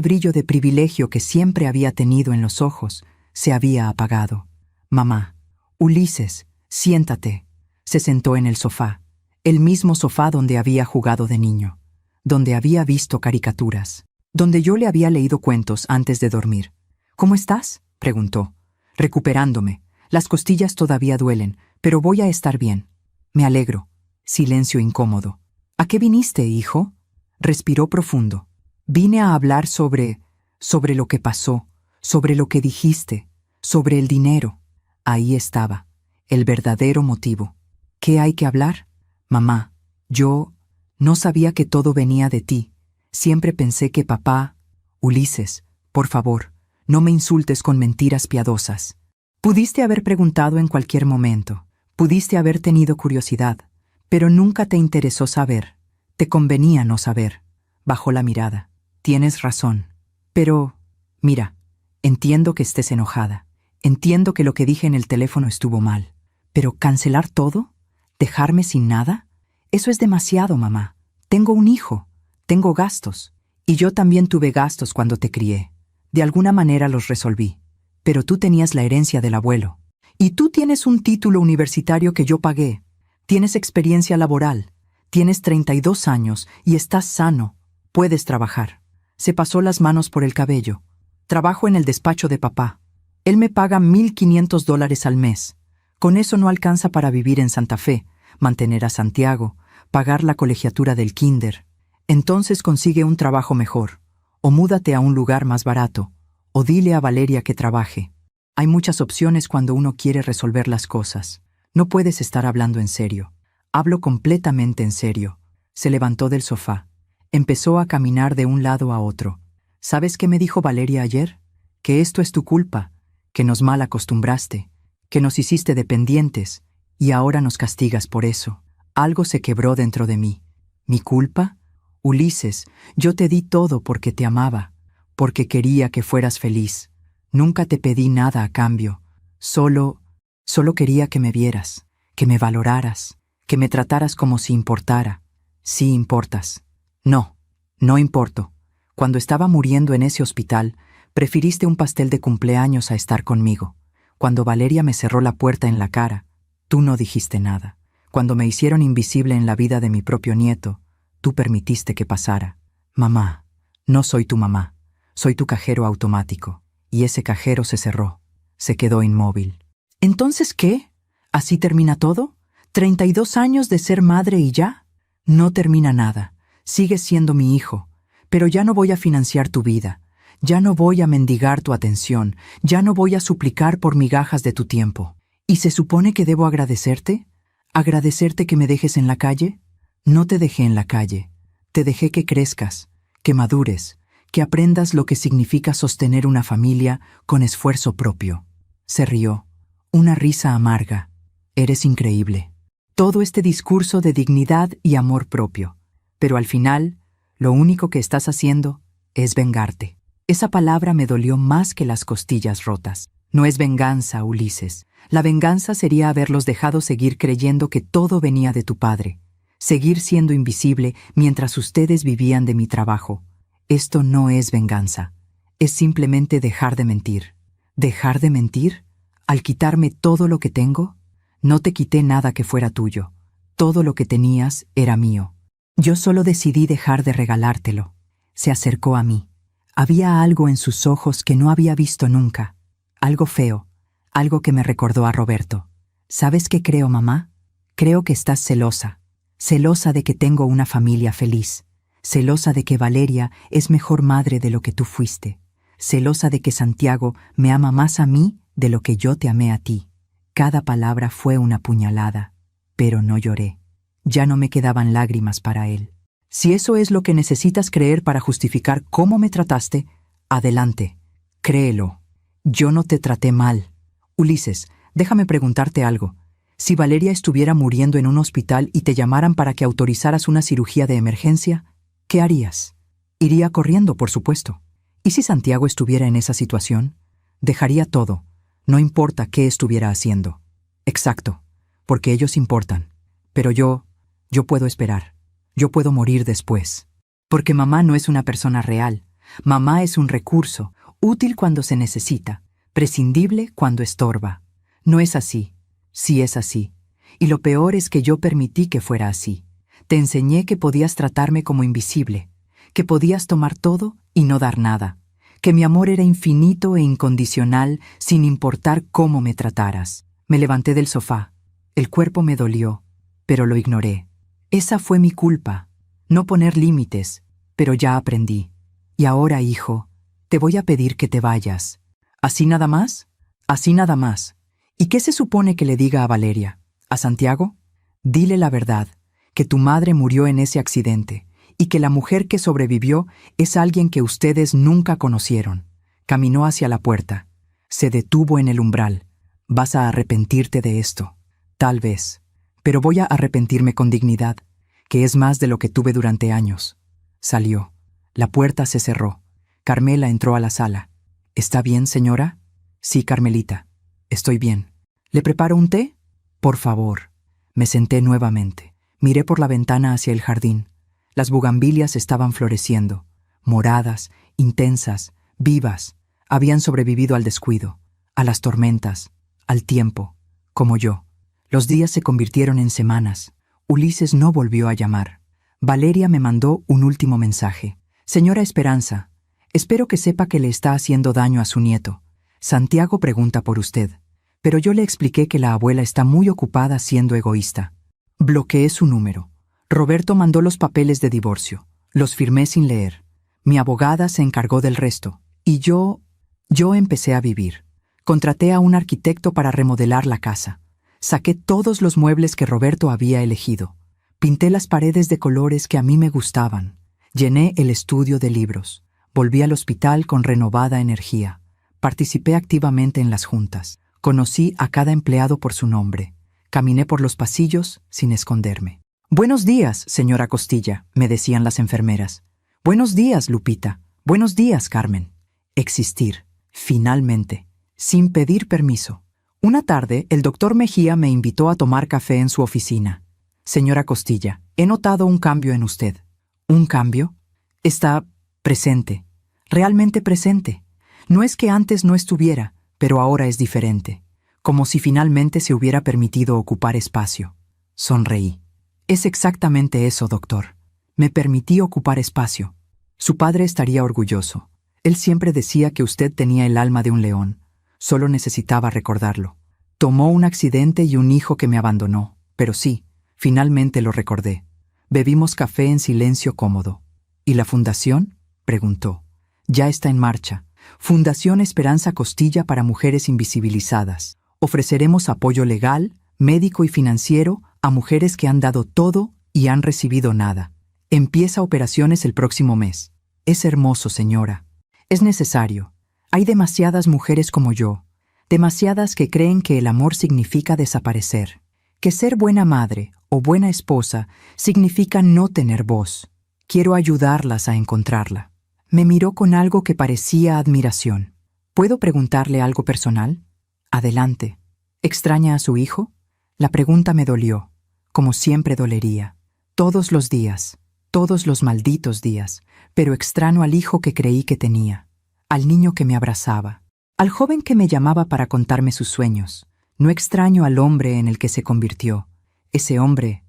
brillo de privilegio que siempre había tenido en los ojos se había apagado. Mamá, Ulises, siéntate. Se sentó en el sofá, el mismo sofá donde había jugado de niño, donde había visto caricaturas, donde yo le había leído cuentos antes de dormir. ¿Cómo estás?, preguntó. Recuperándome. Las costillas todavía duelen, pero voy a estar bien. Me alegro. Silencio incómodo. ¿A qué viniste, hijo? Respiró profundo. Vine a hablar sobre lo que pasó, sobre lo que dijiste, sobre el dinero. Ahí estaba, el verdadero motivo. ¿Qué hay que hablar? Mamá, yo no sabía que todo venía de ti. Siempre pensé que papá... Ulises, por favor, no me insultes con mentiras piadosas. Pudiste haber preguntado en cualquier momento, pudiste haber tenido curiosidad, pero nunca te interesó saber. Te convenía no saber. Bajó la mirada. Tienes razón. Pero, mira, entiendo que estés enojada. Entiendo que lo que dije en el teléfono estuvo mal. ¿Pero cancelar todo? ¿Dejarme sin nada? Eso es demasiado, mamá. Tengo un hijo. Tengo gastos. Y yo también tuve gastos cuando te crié. De alguna manera los resolví. Pero tú tenías la herencia del abuelo. Y tú tienes un título universitario que yo pagué. Tienes experiencia laboral. Tienes 32 años y estás sano. Puedes trabajar. Se pasó las manos por el cabello. Trabajo en el despacho de papá. Él me paga $1,500 al mes. Con eso no alcanza para vivir en Santa Fe, mantener a Santiago, pagar la colegiatura del kinder. Entonces consigue un trabajo mejor, o múdate a un lugar más barato, o dile a Valeria que trabaje. Hay muchas opciones cuando uno quiere resolver las cosas. No puedes estar hablando en serio. Hablo completamente en serio. Se levantó del sofá. Empezó a caminar de un lado a otro. ¿Sabes qué me dijo Valeria ayer? Que esto es tu culpa, que nos mal acostumbraste, que nos hiciste dependientes, y ahora nos castigas por eso. Algo se quebró dentro de mí. ¿Mi culpa? Ulises, yo te di todo porque te amaba, porque quería que fueras feliz. Nunca te pedí nada a cambio. Solo quería que me vieras, que me valoraras, que me trataras como si importara. Sí importas. No, no importo. Cuando estaba muriendo en ese hospital, prefiriste un pastel de cumpleaños a estar conmigo. Cuando Valeria me cerró la puerta en la cara, tú no dijiste nada. Cuando me hicieron invisible en la vida de mi propio nieto, tú permitiste que pasara. Mamá, no soy tu mamá, soy tu cajero automático. Y ese cajero se cerró, se quedó inmóvil. ¿Entonces qué? ¿Así termina todo? ¿32 años de ser madre y ya? No termina nada. Sigues siendo mi hijo, pero ya no voy a financiar tu vida. Ya no voy a mendigar tu atención, ya no voy a suplicar por migajas de tu tiempo. ¿Y se supone que debo agradecerte? ¿Agradecerte que me dejes en la calle? No te dejé en la calle. Te dejé que crezcas, que madures, que aprendas lo que significa sostener una familia con esfuerzo propio. Se rió. Una risa amarga. Eres increíble. Todo este discurso de dignidad y amor propio. Pero al final, lo único que estás haciendo es vengarte. Esa palabra me dolió más que las costillas rotas. No es venganza, Ulises. La venganza sería haberlos dejado seguir creyendo que todo venía de tu padre. Seguir siendo invisible mientras ustedes vivían de mi trabajo. Esto no es venganza. Es simplemente dejar de mentir. ¿Dejar de mentir? ¿Al quitarme todo lo que tengo? No te quité nada que fuera tuyo. Todo lo que tenías era mío. Yo solo decidí dejar de regalártelo. Se acercó a mí. Había algo en sus ojos que no había visto nunca. Algo feo, algo que me recordó a Roberto. ¿Sabes qué creo, mamá? Creo que estás celosa. Celosa de que tengo una familia feliz. Celosa de que Valeria es mejor madre de lo que tú fuiste. Celosa de que Santiago me ama más a mí de lo que yo te amé a ti. Cada palabra fue una puñalada, pero no lloré. Ya no me quedaban lágrimas para él. Si eso es lo que necesitas creer para justificar cómo me trataste, adelante, créelo. Yo no te traté mal. Ulises, déjame preguntarte algo. Si Valeria estuviera muriendo en un hospital y te llamaran para que autorizaras una cirugía de emergencia, ¿qué harías? Iría corriendo, por supuesto. ¿Y si Santiago estuviera en esa situación? Dejaría todo, no importa qué estuviera haciendo. Exacto, porque ellos importan. Pero yo puedo esperar. Yo puedo morir después. Porque mamá no es una persona real. Mamá es un recurso, útil cuando se necesita, prescindible cuando estorba. No es así. Sí es así. Y lo peor es que yo permití que fuera así. Te enseñé que podías tratarme como invisible, que podías tomar todo y no dar nada, que mi amor era infinito e incondicional sin importar cómo me trataras. Me levanté del sofá. El cuerpo me dolió, pero lo ignoré. Esa fue mi culpa, no poner límites, pero ya aprendí. Y ahora, hijo, te voy a pedir que te vayas. ¿Así nada más? Así nada más. ¿Y qué se supone que le diga a Valeria? ¿A Santiago? Dile la verdad, que tu madre murió en ese accidente y que la mujer que sobrevivió es alguien que ustedes nunca conocieron. Caminó hacia la puerta. Se detuvo en el umbral. Vas a arrepentirte de esto. Tal vez. Pero voy a arrepentirme con dignidad, que es más de lo que tuve durante años. Salió. La puerta se cerró. Carmela entró a la sala. ¿Está bien, señora? Sí, Carmelita. Estoy bien. ¿Le preparo un té? Por favor. Me senté nuevamente. Miré por la ventana hacia el jardín. Las bugambilias estaban floreciendo, moradas, intensas, vivas. Habían sobrevivido al descuido, a las tormentas, al tiempo, como yo. Los días se convirtieron en semanas. Ulises no volvió a llamar. Valeria me mandó un último mensaje. Señora Esperanza, espero que sepa que le está haciendo daño a su nieto. Santiago pregunta por usted, pero yo le expliqué que la abuela está muy ocupada siendo egoísta. Bloqueé su número. Roberto mandó los papeles de divorcio. Los firmé sin leer. Mi abogada se encargó del resto. Y yo empecé a vivir. Contraté a un arquitecto para remodelar la casa. Saqué todos los muebles que Roberto había elegido. Pinté las paredes de colores que a mí me gustaban. Llené el estudio de libros. Volví al hospital con renovada energía. Participé activamente en las juntas. Conocí a cada empleado por su nombre. Caminé por los pasillos sin esconderme. «Buenos días, señora Costilla», me decían las enfermeras. «Buenos días, Lupita. Buenos días, Carmen». Existir, finalmente, sin pedir permiso. Una tarde, el doctor Mejía me invitó a tomar café en su oficina. «Señora Costilla, he notado un cambio en usted». ¿Un cambio? Está presente, realmente presente. No es que antes no estuviera, pero ahora es diferente, como si finalmente se hubiera permitido ocupar espacio. Sonreí. Es exactamente eso, doctor. Me permití ocupar espacio. Su padre estaría orgulloso. Él siempre decía que usted tenía el alma de un león. Solo necesitaba recordarlo. Tomó un accidente y un hijo que me abandonó, pero sí, finalmente lo recordé. Bebimos café en silencio cómodo. ¿Y la fundación?, preguntó. Ya está en marcha. Fundación Esperanza Costilla para Mujeres Invisibilizadas. Ofreceremos apoyo legal, médico y financiero a mujeres que han dado todo y han recibido nada. Empieza operaciones el próximo mes. Es hermoso, señora. Es necesario. Hay demasiadas mujeres como yo. Demasiadas que creen que el amor significa desaparecer. Que ser buena madre o buena esposa significa no tener voz. Quiero ayudarlas a encontrarla. Me miró con algo que parecía admiración. ¿Puedo preguntarle algo personal? Adelante. ¿Extraña a su hijo? La pregunta me dolió, como siempre dolería. Todos los días, todos los malditos días, pero extraño al hijo que creí que tenía, al niño que me abrazaba, al joven que me llamaba para contarme sus sueños. No extraño al hombre en el que se convirtió. Ese hombre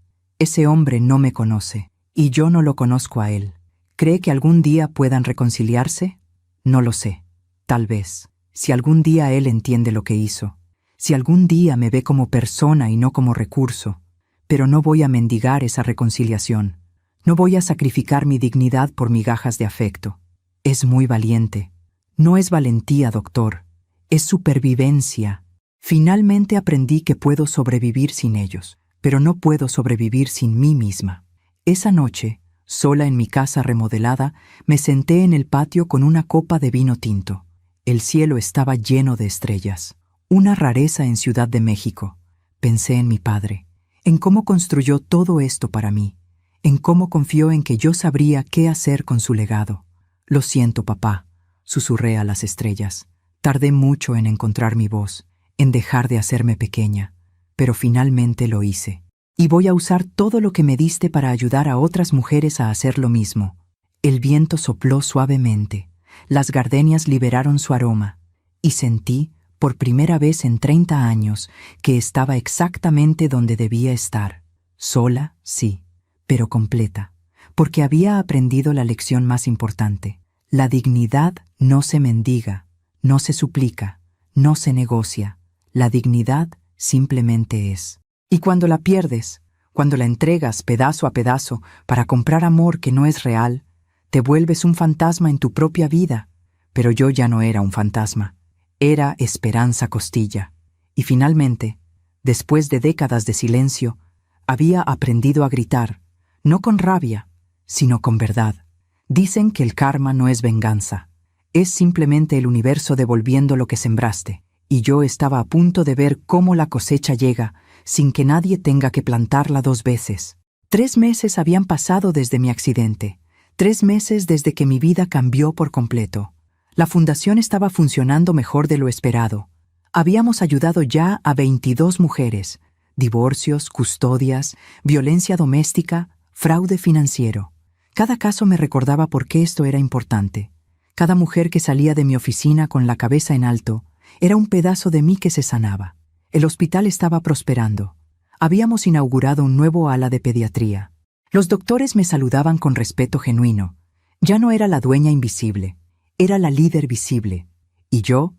no me conoce, y yo no lo conozco a él. ¿Cree que algún día puedan reconciliarse? No lo sé. Tal vez. Si algún día él entiende lo que hizo. Si algún día me ve como persona y no como recurso. Pero no voy a mendigar esa reconciliación. No voy a sacrificar mi dignidad por migajas de afecto. Es muy valiente. No es valentía, doctor. Es supervivencia. Finalmente aprendí que puedo sobrevivir sin ellos, pero no puedo sobrevivir sin mí misma. Esa noche, sola en mi casa remodelada, me senté en el patio con una copa de vino tinto. El cielo estaba lleno de estrellas. Una rareza en Ciudad de México. Pensé en mi padre, en cómo construyó todo esto para mí, en cómo confió en que yo sabría qué hacer con su legado. Lo siento, papá. susurré a las estrellas. Tardé mucho en encontrar mi voz, en dejar de hacerme pequeña, pero finalmente lo hice. Y voy a usar todo lo que me diste para ayudar a otras mujeres a hacer lo mismo. El viento sopló suavemente, las gardenias liberaron su aroma, y sentí, por primera vez en 30 años, que estaba exactamente donde debía estar. Sola, sí, pero completa, porque había aprendido la lección más importante. La dignidad no se mendiga, no se suplica, no se negocia. La dignidad simplemente es. Y cuando la pierdes, cuando la entregas pedazo a pedazo para comprar amor que no es real, te vuelves un fantasma en tu propia vida. Pero yo ya no era un fantasma, era Esperanza Costilla. Y finalmente, después de décadas de silencio, había aprendido a gritar, no con rabia, sino con verdad. Dicen que el karma no es venganza, es simplemente el universo devolviendo lo que sembraste, y yo estaba a punto de ver cómo la cosecha llega, sin que nadie tenga que plantarla 2 veces. 3 meses habían pasado desde mi accidente, 3 meses desde que mi vida cambió por completo. La fundación estaba funcionando mejor de lo esperado. Habíamos ayudado ya a 22 mujeres, divorcios, custodias, violencia doméstica, fraude financiero. Cada caso me recordaba por qué esto era importante. Cada mujer que salía de mi oficina con la cabeza en alto era un pedazo de mí que se sanaba. El hospital estaba prosperando. Habíamos inaugurado un nuevo ala de pediatría. Los doctores me saludaban con respeto genuino. Ya no era la dueña invisible, era la líder visible. Y yo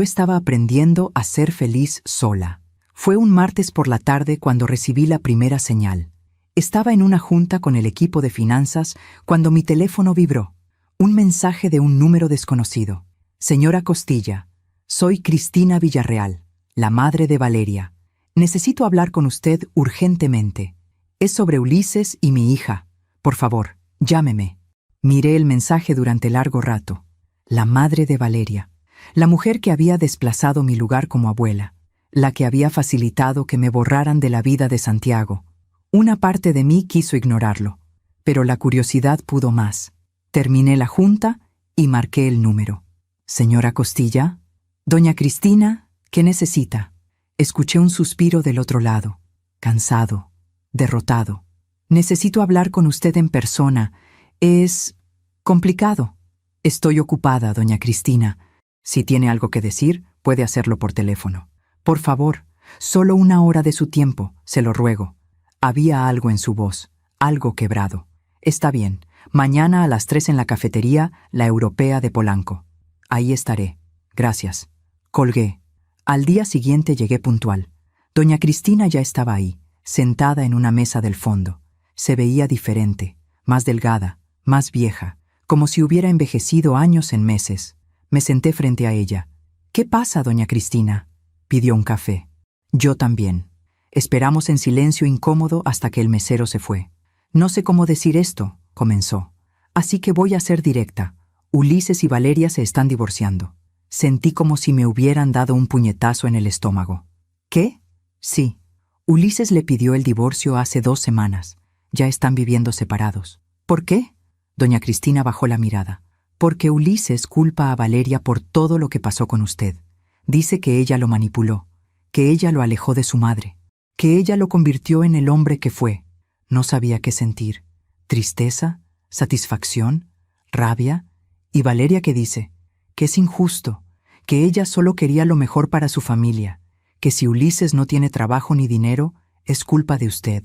estaba aprendiendo a ser feliz sola. Fue un martes por la tarde cuando recibí la primera señal. Estaba en una junta con el equipo de finanzas cuando mi teléfono vibró. Un mensaje de un número desconocido. Señora Costilla, soy Cristina Villarreal, la madre de Valeria. Necesito hablar con usted urgentemente. Es sobre Ulises y mi hija. Por favor, llámeme. Miré el mensaje durante largo rato. La madre de Valeria, la mujer que había desplazado mi lugar como abuela, la que había facilitado que me borraran de la vida de Santiago. Una parte de mí quiso ignorarlo, pero la curiosidad pudo más. Terminé la junta y marqué el número. Señora Costilla, doña Cristina, ¿qué necesita? Escuché un suspiro del otro lado, cansado, derrotado. Necesito hablar con usted en persona. Es complicado. Estoy ocupada, doña Cristina. Si tiene algo que decir, puede hacerlo por teléfono. Por favor, solo 1 hora de su tiempo, se lo ruego. Había algo en su voz, algo quebrado. Está bien, mañana a las 3 en la cafetería La Europea de Polanco. Ahí estaré. Gracias. Colgué. Al día siguiente llegué puntual. Doña Cristina ya estaba ahí, sentada en una mesa del fondo. Se veía diferente, más delgada, más vieja, como si hubiera envejecido años en meses. Me senté frente a ella. ¿Qué pasa, doña Cristina? Pidió un café. Yo también. Esperamos en silencio incómodo hasta que el mesero se fue. No sé cómo decir esto, comenzó. Así que voy a ser directa. Ulises y Valeria se están divorciando. Sentí como si me hubieran dado un puñetazo en el estómago. ¿Qué? Sí. Ulises le pidió el divorcio hace 2 semanas. Ya están viviendo separados. ¿Por qué? Doña Cristina bajó la mirada. Porque Ulises culpa a Valeria por todo lo que pasó con usted. Dice que ella lo manipuló, que ella lo alejó de su madre, que ella lo convirtió en el hombre que fue. No sabía qué sentir. Tristeza, satisfacción, rabia. Y Valeria que dice que es injusto, que ella solo quería lo mejor para su familia, que si Ulises no tiene trabajo ni dinero, es culpa de usted,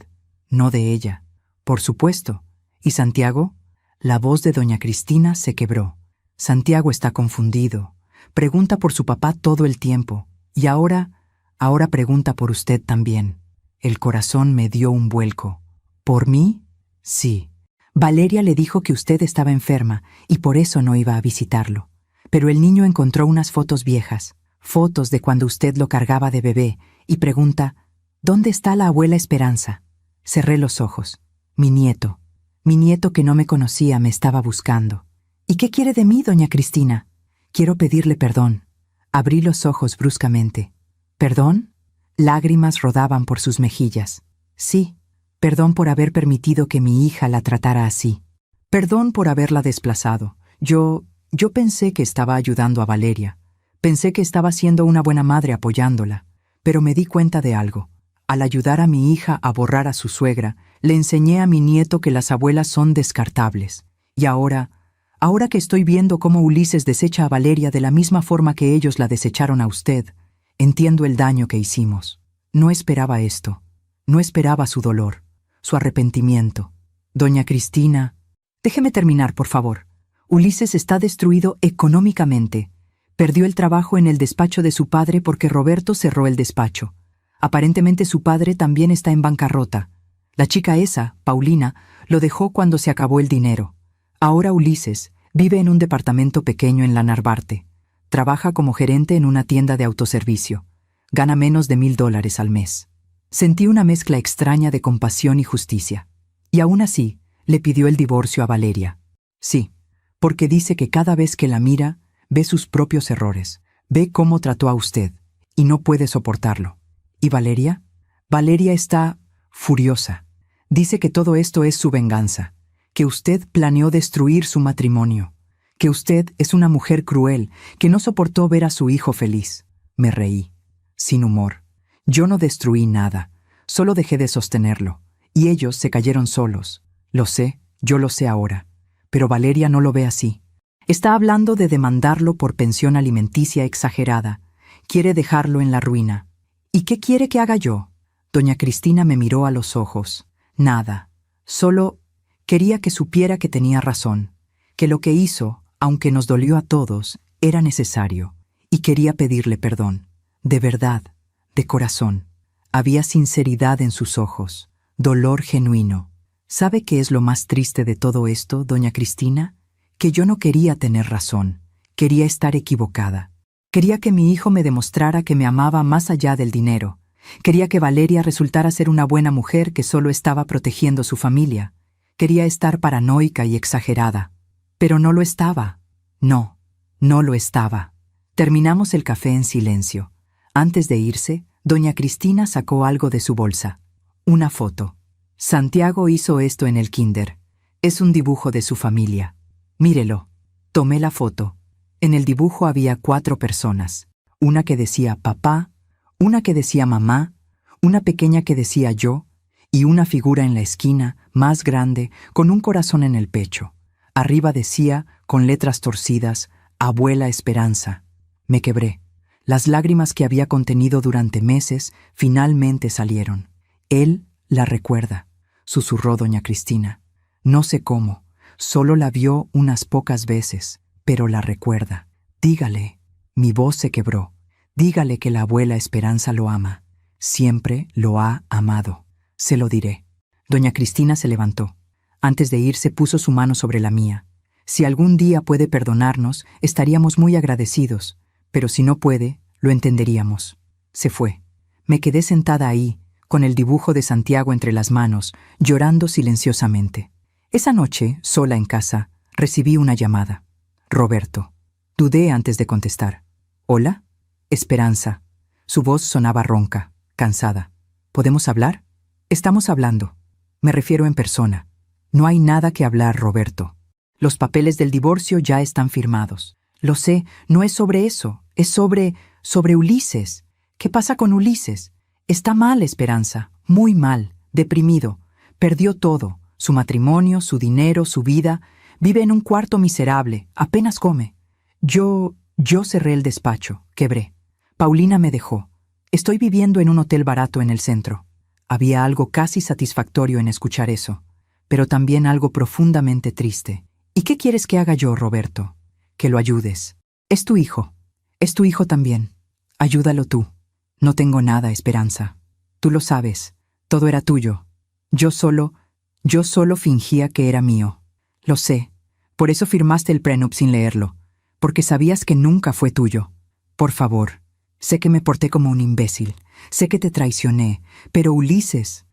no de ella. Por supuesto. ¿Y Santiago? La voz de doña Cristina se quebró. Santiago está confundido. Pregunta por su papá todo el tiempo. Y ahora pregunta por usted también. El corazón me dio un vuelco. ¿Por mí? Sí. Valeria le dijo que usted estaba enferma y por eso no iba a visitarlo. Pero el niño encontró unas fotos viejas, fotos de cuando usted lo cargaba de bebé, y pregunta, ¿dónde está la abuela Esperanza? Cerré los ojos. Mi nieto que no me conocía me estaba buscando. ¿Y qué quiere de mí, doña Cristina? Quiero pedirle perdón. Abrí los ojos bruscamente. ¿Perdón? Lágrimas rodaban por sus mejillas. Sí, perdón por haber permitido que mi hija la tratara así. Perdón por haberla desplazado. Yo Yo pensé que estaba ayudando a Valeria. Pensé que estaba siendo una buena madre apoyándola. Pero me di cuenta de algo. Al ayudar a mi hija a borrar a su suegra, le enseñé a mi nieto que las abuelas son descartables. Y ahora que estoy viendo cómo Ulises desecha a Valeria de la misma forma que ellos la desecharon a usted, entiendo el daño que hicimos. No esperaba esto. No esperaba su dolor, su arrepentimiento. Doña Cristina, déjeme terminar, por favor. Ulises está destruido económicamente. Perdió el trabajo en el despacho de su padre porque Roberto cerró el despacho. Aparentemente su padre también está en bancarrota. La chica esa, Paulina, lo dejó cuando se acabó el dinero. Ahora Ulises vive en un departamento pequeño en la Narvarte. Trabaja como gerente en una tienda de autoservicio. Gana menos de $1,000 al mes. Sentí una mezcla extraña de compasión y justicia. Y aún así, le pidió el divorcio a Valeria. Sí, porque dice que cada vez que la mira, ve sus propios errores, ve cómo trató a usted, y no puede soportarlo. ¿Y Valeria? Valeria está furiosa. Dice que todo esto es su venganza, que usted planeó destruir su matrimonio, que usted es una mujer cruel, que no soportó ver a su hijo feliz. Me reí, sin humor. Yo no destruí nada, solo dejé de sostenerlo, y ellos se cayeron solos. Lo sé, yo lo sé ahora, pero Valeria no lo ve así. Está hablando de demandarlo por pensión alimenticia exagerada. Quiere dejarlo en la ruina. ¿Y qué quiere que haga yo? Doña Cristina me miró a los ojos. Nada. Solo quería que supiera que tenía razón, que lo que hizo, aunque nos dolió a todos, era necesario, y quería pedirle perdón. De verdad, de corazón. Había sinceridad en sus ojos, dolor genuino. ¿Sabe qué es lo más triste de todo esto, doña Cristina? Que yo no quería tener razón, quería estar equivocada. Quería que mi hijo me demostrara que me amaba más allá del dinero. Quería que Valeria resultara ser una buena mujer que solo estaba protegiendo su familia. Quería estar paranoica y exagerada. Pero no lo estaba. No, no lo estaba. Terminamos el café en silencio. Antes de irse, doña Cristina sacó algo de su bolsa. Una foto. Santiago hizo esto en el kinder. Es un dibujo de su familia. Mírelo. Tomé la foto. En el dibujo había 4 personas. Una que decía papá, una que decía mamá, una pequeña que decía yo, y una figura en la esquina, más grande, con un corazón en el pecho. Arriba decía, con letras torcidas, Abuela Esperanza. Me quebré. Las lágrimas que había contenido durante meses finalmente salieron. Él la recuerda, susurró doña Cristina. No sé cómo. Solo la vio unas pocas veces, pero la recuerda. Dígale, mi voz se quebró, dígale que la abuela Esperanza lo ama. Siempre lo ha amado. Se lo diré. Doña Cristina se levantó. Antes de irse puso su mano sobre la mía. Si algún día puede perdonarnos, estaríamos muy agradecidos, pero si no puede, lo entenderíamos. Se fue. Me quedé sentada ahí, con el dibujo de Santiago entre las manos, llorando silenciosamente. Esa noche, sola en casa, recibí una llamada. Roberto. Dudé antes de contestar. ¿Hola? Esperanza. Su voz sonaba ronca, cansada. ¿Podemos hablar? Estamos hablando. Me refiero en persona. No hay nada que hablar, Roberto. Los papeles del divorcio ya están firmados. Lo sé, no es sobre eso, es sobre Ulises. ¿Qué pasa con Ulises? Está mal, Esperanza, muy mal, deprimido. Perdió todo. Su matrimonio, su dinero, su vida. Vive en un cuarto miserable, apenas come. Yo cerré el despacho, quebré. Paulina me dejó. Estoy viviendo en un hotel barato en el centro. Había algo casi satisfactorio en escuchar eso, pero también algo profundamente triste. ¿Y qué quieres que haga yo, Roberto? Que lo ayudes. Es tu hijo también. Ayúdalo tú. No tengo nada, Esperanza. Tú lo sabes, todo era tuyo. Yo solo fingía que era mío. Lo sé. Por eso firmaste el prenup sin leerlo, porque sabías que nunca fue tuyo. Por favor, sé que me porté como un imbécil, sé que te traicioné, pero Ulises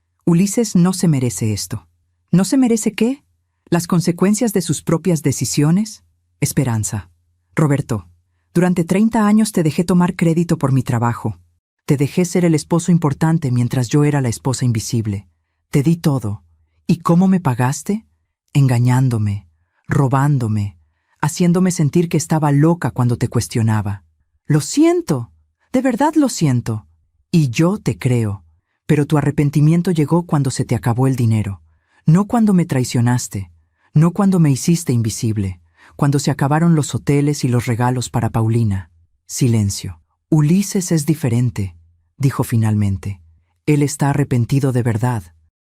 no se merece esto. ¿No se merece qué? ¿Las consecuencias de sus propias decisiones? Esperanza. Roberto, durante 30 años te dejé tomar crédito por mi trabajo. Te dejé ser el esposo importante mientras yo era la esposa invisible. Te di todo. ¿Y cómo me pagaste? Engañándome, robándome, haciéndome sentir que estaba loca cuando te cuestionaba. Lo siento, de verdad lo siento. Y yo te creo, pero tu arrepentimiento llegó cuando se te acabó el dinero, no cuando me traicionaste, no cuando me hiciste invisible, cuando se acabaron los hoteles y los regalos para Paulina. Silencio. Ulises es diferente, dijo finalmente. Él está arrepentido de verdad.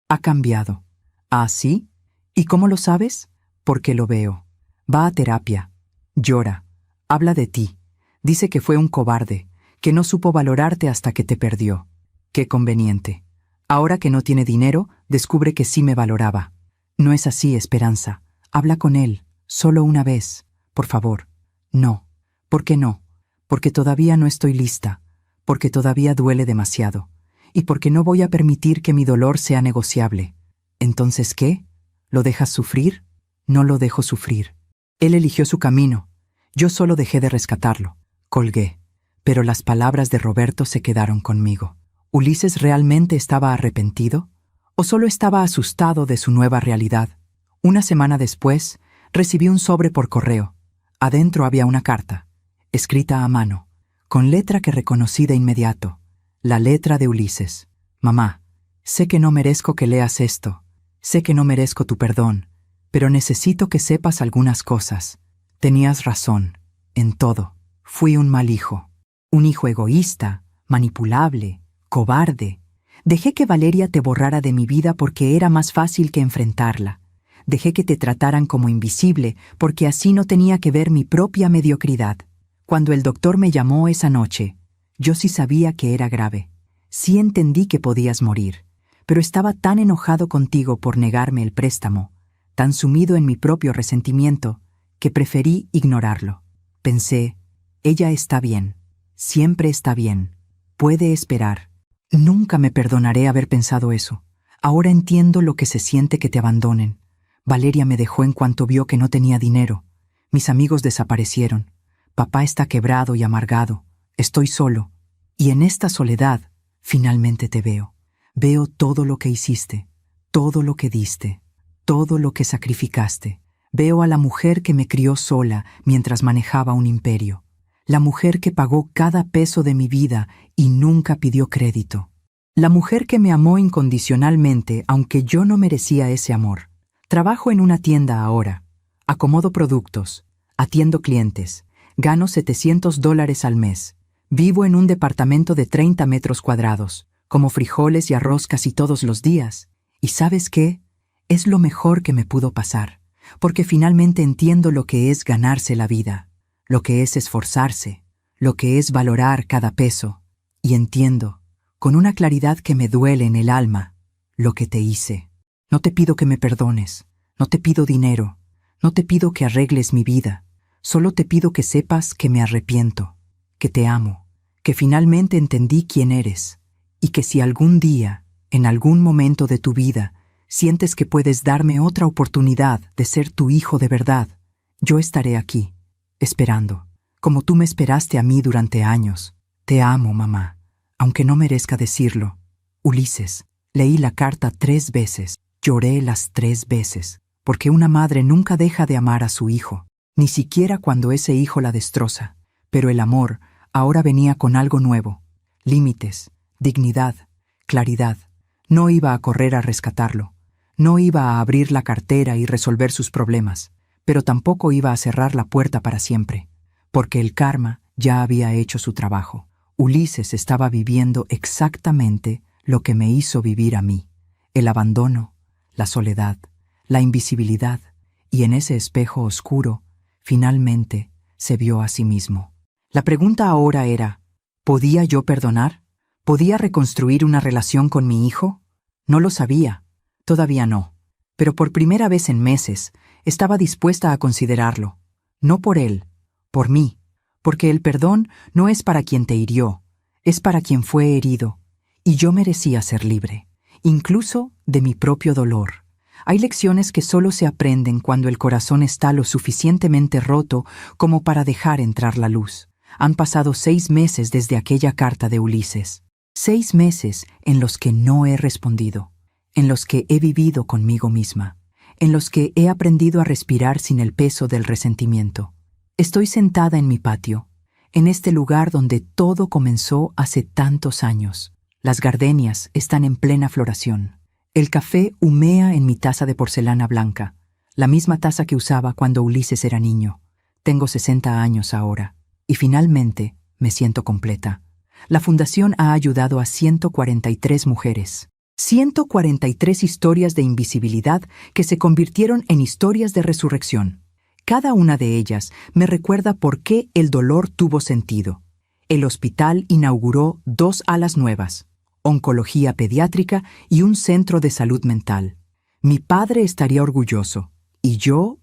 Ha cambiado. ¿Ah, sí? ¿Y cómo lo sabes? Porque lo veo. Va a terapia. Llora. Habla de ti. Dice que fue un cobarde, que no supo valorarte hasta que te perdió. Qué conveniente. Ahora que no tiene dinero, descubre que sí me valoraba. No es así, Esperanza. Habla con él, solo una vez, por favor. No. ¿Por qué no? Porque todavía no estoy lista, porque todavía duele demasiado, y porque no voy a permitir que mi dolor sea negociable. ¿Entonces qué? ¿Lo dejas sufrir? No lo dejo sufrir. Él eligió su camino. Yo solo dejé de rescatarlo. Colgué. Pero las palabras de Roberto se quedaron conmigo. ¿Ulises realmente estaba arrepentido? ¿O solo estaba asustado de su nueva realidad? Una semana después, recibí un sobre por correo. Adentro había una carta, escrita a mano, con letra que reconocí de inmediato. La letra de Ulises. Mamá, sé que no merezco que leas esto. Sé que no merezco tu perdón, pero necesito que sepas algunas cosas. Tenías razón, en todo. Fui un mal hijo. Un hijo egoísta, manipulable, cobarde. Dejé que Valeria te borrara de mi vida porque era más fácil que enfrentarla. Dejé que te trataran como invisible porque así no tenía que ver mi propia mediocridad. Cuando el doctor me llamó esa noche, yo sí sabía que era grave. Sí entendí que podías morir, pero estaba tan enojado contigo por negarme el préstamo, tan sumido en mi propio resentimiento, que preferí ignorarlo. Pensé, ella está bien, siempre está bien, puede esperar. Nunca me perdonaré haber pensado eso. Ahora entiendo lo que se siente que te abandonen. Valeria me dejó en cuanto vio que no tenía dinero. Mis amigos desaparecieron. Papá está quebrado y amargado. Estoy solo. Y en esta soledad, finalmente te veo. Veo todo lo que hiciste, todo lo que diste, todo lo que sacrificaste. Veo a la mujer que me crió sola mientras manejaba un imperio. La mujer que pagó cada peso de mi vida y nunca pidió crédito. La mujer que me amó incondicionalmente aunque yo no merecía ese amor. Trabajo en una tienda ahora. Acomodo productos. Atiendo clientes. Gano $700 al mes. Vivo en un departamento de 30 metros cuadrados. Como frijoles y arroz casi todos los días. ¿Y sabes qué? Es lo mejor que me pudo pasar. Porque finalmente entiendo lo que es ganarse la vida. Lo que es esforzarse. Lo que es valorar cada peso. Y entiendo, con una claridad que me duele en el alma, lo que te hice. No te pido que me perdones, no te pido dinero, no te pido que arregles mi vida, solo te pido que sepas que me arrepiento, que te amo, que finalmente entendí quién eres, y que si algún día, en algún momento de tu vida, sientes que puedes darme otra oportunidad de ser tu hijo de verdad, yo estaré aquí, esperando, como tú me esperaste a mí durante años. Te amo, mamá, aunque no merezca decirlo. Ulises, leí la carta 3 veces. Lloré las 3 veces, porque una madre nunca deja de amar a su hijo, ni siquiera cuando ese hijo la destroza. Pero el amor ahora venía con algo nuevo, límites, dignidad, claridad. No iba a correr a rescatarlo, no iba a abrir la cartera y resolver sus problemas, pero tampoco iba a cerrar la puerta para siempre, porque el karma ya había hecho su trabajo. Ulises estaba viviendo exactamente lo que me hizo vivir a mí, el abandono, la soledad, la invisibilidad, y en ese espejo oscuro, finalmente, se vio a sí mismo. La pregunta ahora era, ¿podía yo perdonar? ¿Podía reconstruir una relación con mi hijo? No lo sabía, todavía no, pero por primera vez en meses estaba dispuesta a considerarlo, no por él, por mí, porque el perdón no es para quien te hirió, es para quien fue herido, y yo merecía ser libre. Incluso de mi propio dolor. Hay lecciones que solo se aprenden cuando el corazón está lo suficientemente roto como para dejar entrar la luz. Han pasado 6 meses desde aquella carta de Ulises. 6 meses en los que no he respondido, en los que he vivido conmigo misma, en los que he aprendido a respirar sin el peso del resentimiento. Estoy sentada en mi patio, en este lugar donde todo comenzó hace tantos años. Las gardenias están en plena floración. El café humea en mi taza de porcelana blanca, la misma taza que usaba cuando Ulises era niño. Tengo 60 años ahora, y finalmente me siento completa. La fundación ha ayudado a 143 mujeres. 143 historias de invisibilidad que se convirtieron en historias de resurrección. Cada una de ellas me recuerda por qué el dolor tuvo sentido. El hospital inauguró 2 alas nuevas, oncología pediátrica y un centro de salud mental. Mi padre estaría orgulloso. Y yo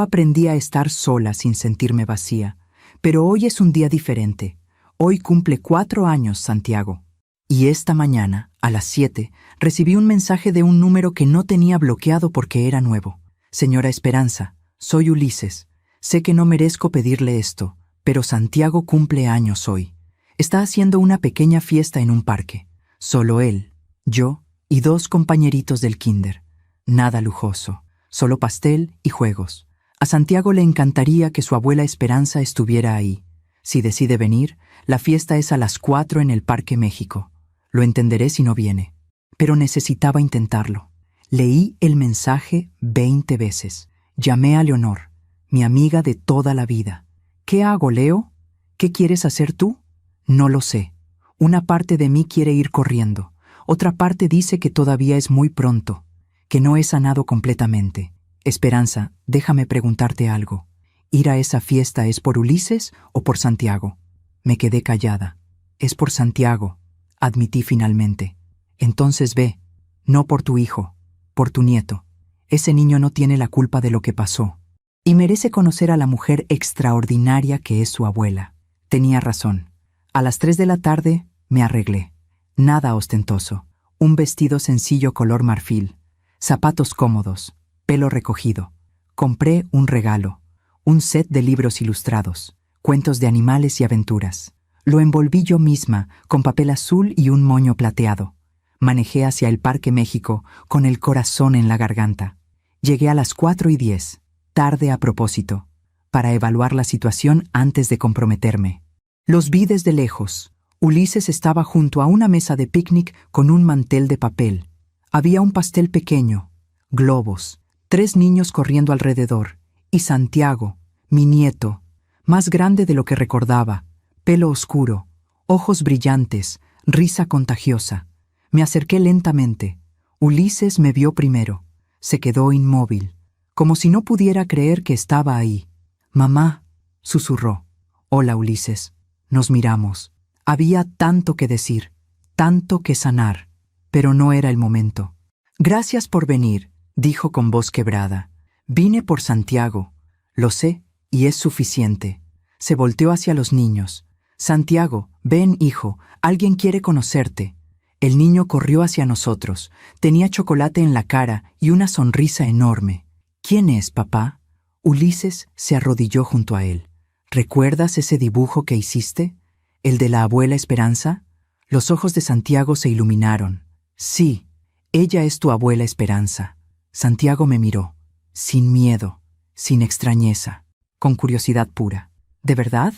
aprendí a estar sola sin sentirme vacía. Pero hoy es un día diferente. Hoy cumple 4 años Santiago. Y esta mañana, a las 7, recibí un mensaje de un número que no tenía bloqueado porque era nuevo. Señora Esperanza, soy Ulises. Sé que no merezco pedirle esto, pero Santiago cumple años hoy. Está haciendo una pequeña fiesta en un parque. Solo él, yo y 2 compañeritos del kinder. Nada lujoso, solo pastel y juegos. A Santiago le encantaría que su abuela Esperanza estuviera ahí. Si decide venir, la fiesta es a las 4 en el Parque México. Lo entenderé si no viene. Pero necesitaba intentarlo. Leí el mensaje 20 veces. Llamé a Leonor, mi amiga de toda la vida. ¿Qué hago, Leo? ¿Qué quieres hacer tú? No lo sé. Una parte de mí quiere ir corriendo. Otra parte dice que todavía es muy pronto, que no he sanado completamente. Esperanza, déjame preguntarte algo. ¿Ir a esa fiesta es por Ulises o por Santiago? Me quedé callada. Es por Santiago, admití finalmente. Entonces ve, no por tu hijo, por tu nieto. Ese niño no tiene la culpa de lo que pasó. Y merece conocer a la mujer extraordinaria que es su abuela. Tenía razón. A las 3 de la tarde me arreglé. Nada ostentoso. Un vestido sencillo color marfil. Zapatos cómodos. Pelo recogido. Compré un regalo. Un set de libros ilustrados. Cuentos de animales y aventuras. Lo envolví yo misma, con papel azul y un moño plateado. Manejé hacia el Parque México, con el corazón en la garganta. Llegué a las 4:10, tarde a propósito, para evaluar la situación antes de comprometerme. Los vi desde lejos. Ulises estaba junto a una mesa de picnic con un mantel de papel. Había un pastel pequeño, globos, 3 niños corriendo alrededor, y Santiago, mi nieto, más grande de lo que recordaba, pelo oscuro, ojos brillantes, risa contagiosa. Me acerqué lentamente. Ulises me vio primero. Se quedó inmóvil, como si no pudiera creer que estaba ahí. «Mamá», susurró. «Hola, Ulises». Nos miramos. Había tanto que decir, tanto que sanar, pero no era el momento. «Gracias por venir», dijo con voz quebrada. «Vine por Santiago. Lo sé, y es suficiente». Se volteó hacia los niños. «Santiago, ven, hijo, alguien quiere conocerte». El niño corrió hacia nosotros. Tenía chocolate en la cara y una sonrisa enorme. «¿Quién es, papá?» Ulises se arrodilló junto a él. «¿Recuerdas ese dibujo que hiciste? ¿El de la abuela Esperanza?» Los ojos de Santiago se iluminaron. «Sí, ella es tu abuela Esperanza». Santiago me miró, sin miedo, sin extrañeza, con curiosidad pura. «¿De verdad?»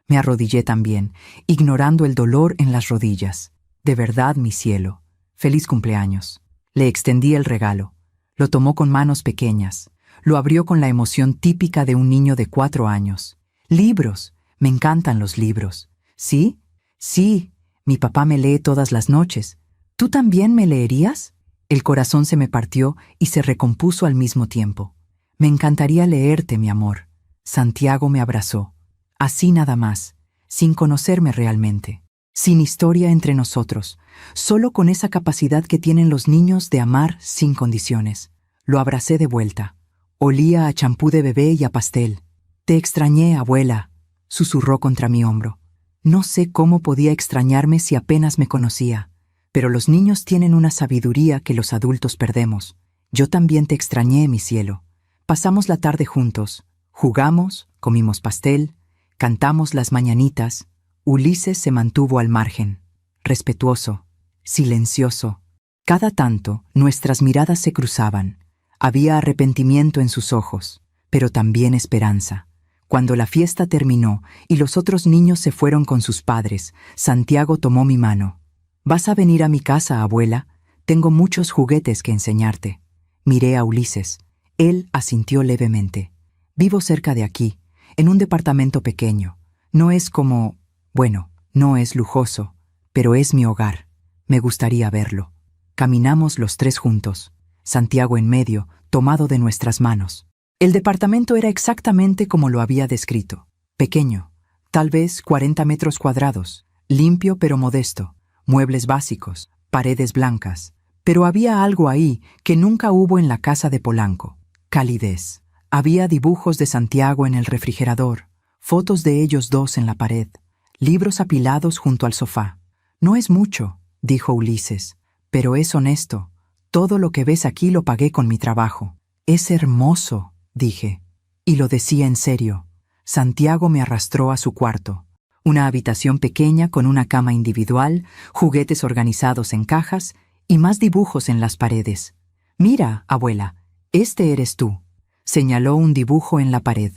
Me arrodillé también, ignorando el dolor en las rodillas. «De verdad, mi cielo. Feliz cumpleaños». Le extendí el regalo. Lo tomó con manos pequeñas. Lo abrió con la emoción típica de un niño de 4 años. «Libros. Me encantan los libros». «¿Sí? Sí. Mi papá me lee todas las noches. ¿Tú también me leerías?» El corazón se me partió y se recompuso al mismo tiempo. «Me encantaría leerte, mi amor». Santiago me abrazó. Así nada más, sin conocerme realmente. Sin historia entre nosotros, solo con esa capacidad que tienen los niños de amar sin condiciones. Lo abracé de vuelta. Olía a champú de bebé y a pastel. «Te extrañé, abuela», susurró contra mi hombro. No sé cómo podía extrañarme si apenas me conocía, pero los niños tienen una sabiduría que los adultos perdemos. Yo también te extrañé, mi cielo. Pasamos la tarde juntos. Jugamos, comimos pastel, cantamos las mañanitas. Ulises se mantuvo al margen, respetuoso, silencioso. Cada tanto, nuestras miradas se cruzaban. Había arrepentimiento en sus ojos, pero también esperanza. Cuando la fiesta terminó y los otros niños se fueron con sus padres, Santiago tomó mi mano. «¿Vas a venir a mi casa, abuela? Tengo muchos juguetes que enseñarte». Miré a Ulises. Él asintió levemente. «Vivo cerca de aquí, en un departamento pequeño. No es como... bueno, no es lujoso, pero es mi hogar. Me gustaría verlo». Caminamos los tres juntos, Santiago en medio, tomado de nuestras manos. El departamento era exactamente como lo había descrito. Pequeño, tal vez 40 metros cuadrados, limpio pero modesto, muebles básicos, paredes blancas. Pero había algo ahí que nunca hubo en la casa de Polanco: calidez. Había dibujos de Santiago en el refrigerador, fotos de ellos dos en la pared, libros apilados junto al sofá. «No es mucho», dijo Ulises, «pero es honesto. Todo lo que ves aquí lo pagué con mi trabajo». «Es hermoso», dije, y lo decía en serio. Santiago me arrastró a su cuarto. Una habitación pequeña con una cama individual, juguetes organizados en cajas y más dibujos en las paredes. «Mira, abuela, este eres tú». Señaló un dibujo en la pared.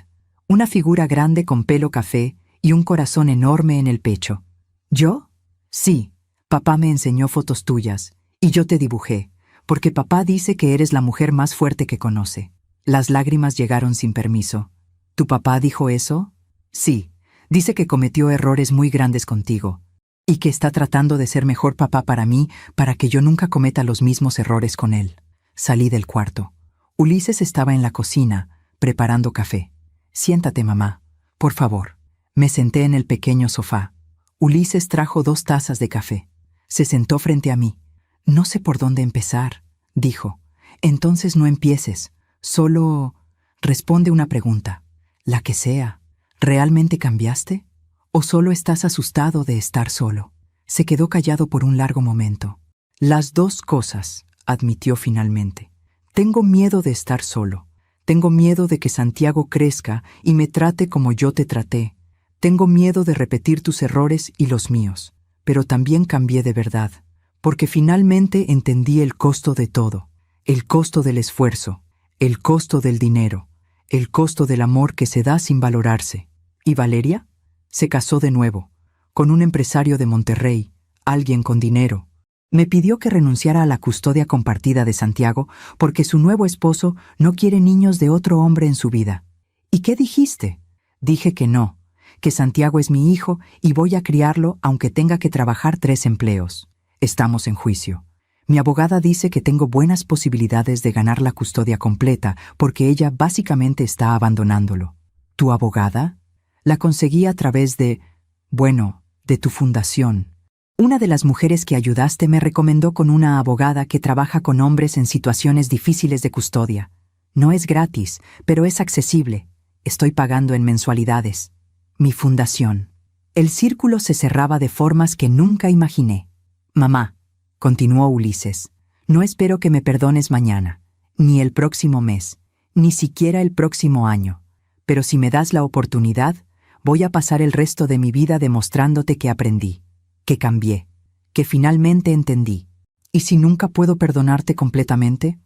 Una figura grande con pelo café y un corazón enorme en el pecho. «¿Yo?» «Sí, papá me enseñó fotos tuyas y yo te dibujé, porque papá dice que eres la mujer más fuerte que conoce». Las lágrimas llegaron sin permiso. «¿Tu papá dijo eso?» «Sí, dice que cometió errores muy grandes contigo y que está tratando de ser mejor papá para mí para que yo nunca cometa los mismos errores con él». Salí del cuarto. Ulises estaba en la cocina, preparando café. «Siéntate, mamá, por favor». Me senté en el pequeño sofá. Ulises trajo 2 tazas de café. Se sentó frente a mí. «No sé por dónde empezar», dijo. «Entonces no empieces. Solo responde una pregunta, la que sea. ¿Realmente cambiaste? ¿O solo estás asustado de estar solo?» Se quedó callado por un largo momento. «Las 2 cosas», admitió finalmente. «Tengo miedo de estar solo. Tengo miedo de que Santiago crezca y me trate como yo te traté. Tengo miedo de repetir tus errores y los míos. Pero también cambié de verdad, porque finalmente entendí el costo de todo, el costo del esfuerzo, el costo del dinero, el costo del amor que se da sin valorarse». ¿Y Valeria? Se casó de nuevo, con un empresario de Monterrey, alguien con dinero. Me pidió que renunciara a la custodia compartida de Santiago porque su nuevo esposo no quiere niños de otro hombre en su vida. ¿Y qué dijiste? Dije que no, que Santiago es mi hijo y voy a criarlo aunque tenga que trabajar 3 empleos. Estamos en juicio. Mi abogada dice que tengo buenas posibilidades de ganar la custodia completa porque ella básicamente está abandonándolo. ¿Tu abogada? La conseguí a través de tu fundación. Una de las mujeres que ayudaste me recomendó con una abogada que trabaja con hombres en situaciones difíciles de custodia. No es gratis, pero es accesible. Estoy pagando en mensualidades. Mi fundación. El círculo se cerraba de formas que nunca imaginé. «Mamá», continuó Ulises, «no espero que me perdones mañana, ni el próximo mes, ni siquiera el próximo año. Pero si me das la oportunidad, voy a pasar el resto de mi vida demostrándote que aprendí, que cambié, que finalmente entendí. Y si nunca puedo perdonarte completamente,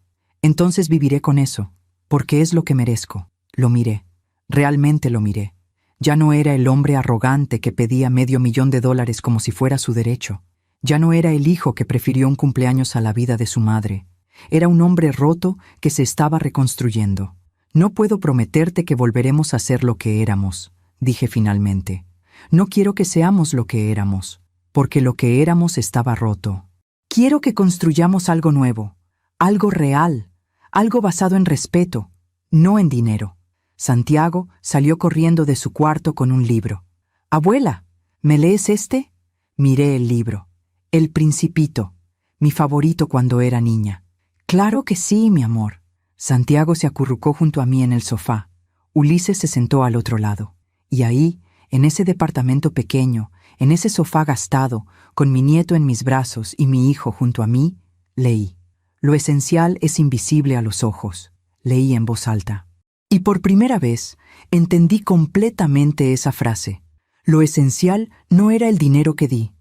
entonces viviré con eso, porque es lo que merezco». Lo miré, realmente lo miré. Ya no era el hombre arrogante que pedía $500,000 como si fuera su derecho. Ya no era el hijo que prefirió un cumpleaños a la vida de su madre. Era un hombre roto que se estaba reconstruyendo. «No puedo prometerte que volveremos a ser lo que éramos», dije finalmente. «No quiero que seamos lo que éramos, porque lo que éramos estaba roto. Quiero que construyamos algo nuevo, algo real, algo basado en respeto, no en dinero». Santiago salió corriendo de su cuarto con un libro. «Abuela, ¿me lees este?» Miré el libro. «El Principito», mi favorito cuando era niña. «Claro que sí, mi amor». Santiago se acurrucó junto a mí en el sofá. Ulises se sentó al otro lado. Y ahí, en ese departamento pequeño, en ese sofá gastado, con mi nieto en mis brazos y mi hijo junto a mí, leí. «Lo esencial es invisible a los ojos», leí en voz alta. Y por primera vez entendí completamente esa frase. Lo esencial no era el dinero que di,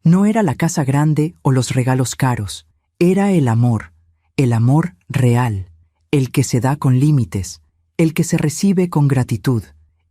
no era la casa grande o los regalos caros, era el amor real, el que se da con límites, el que se recibe con gratitud,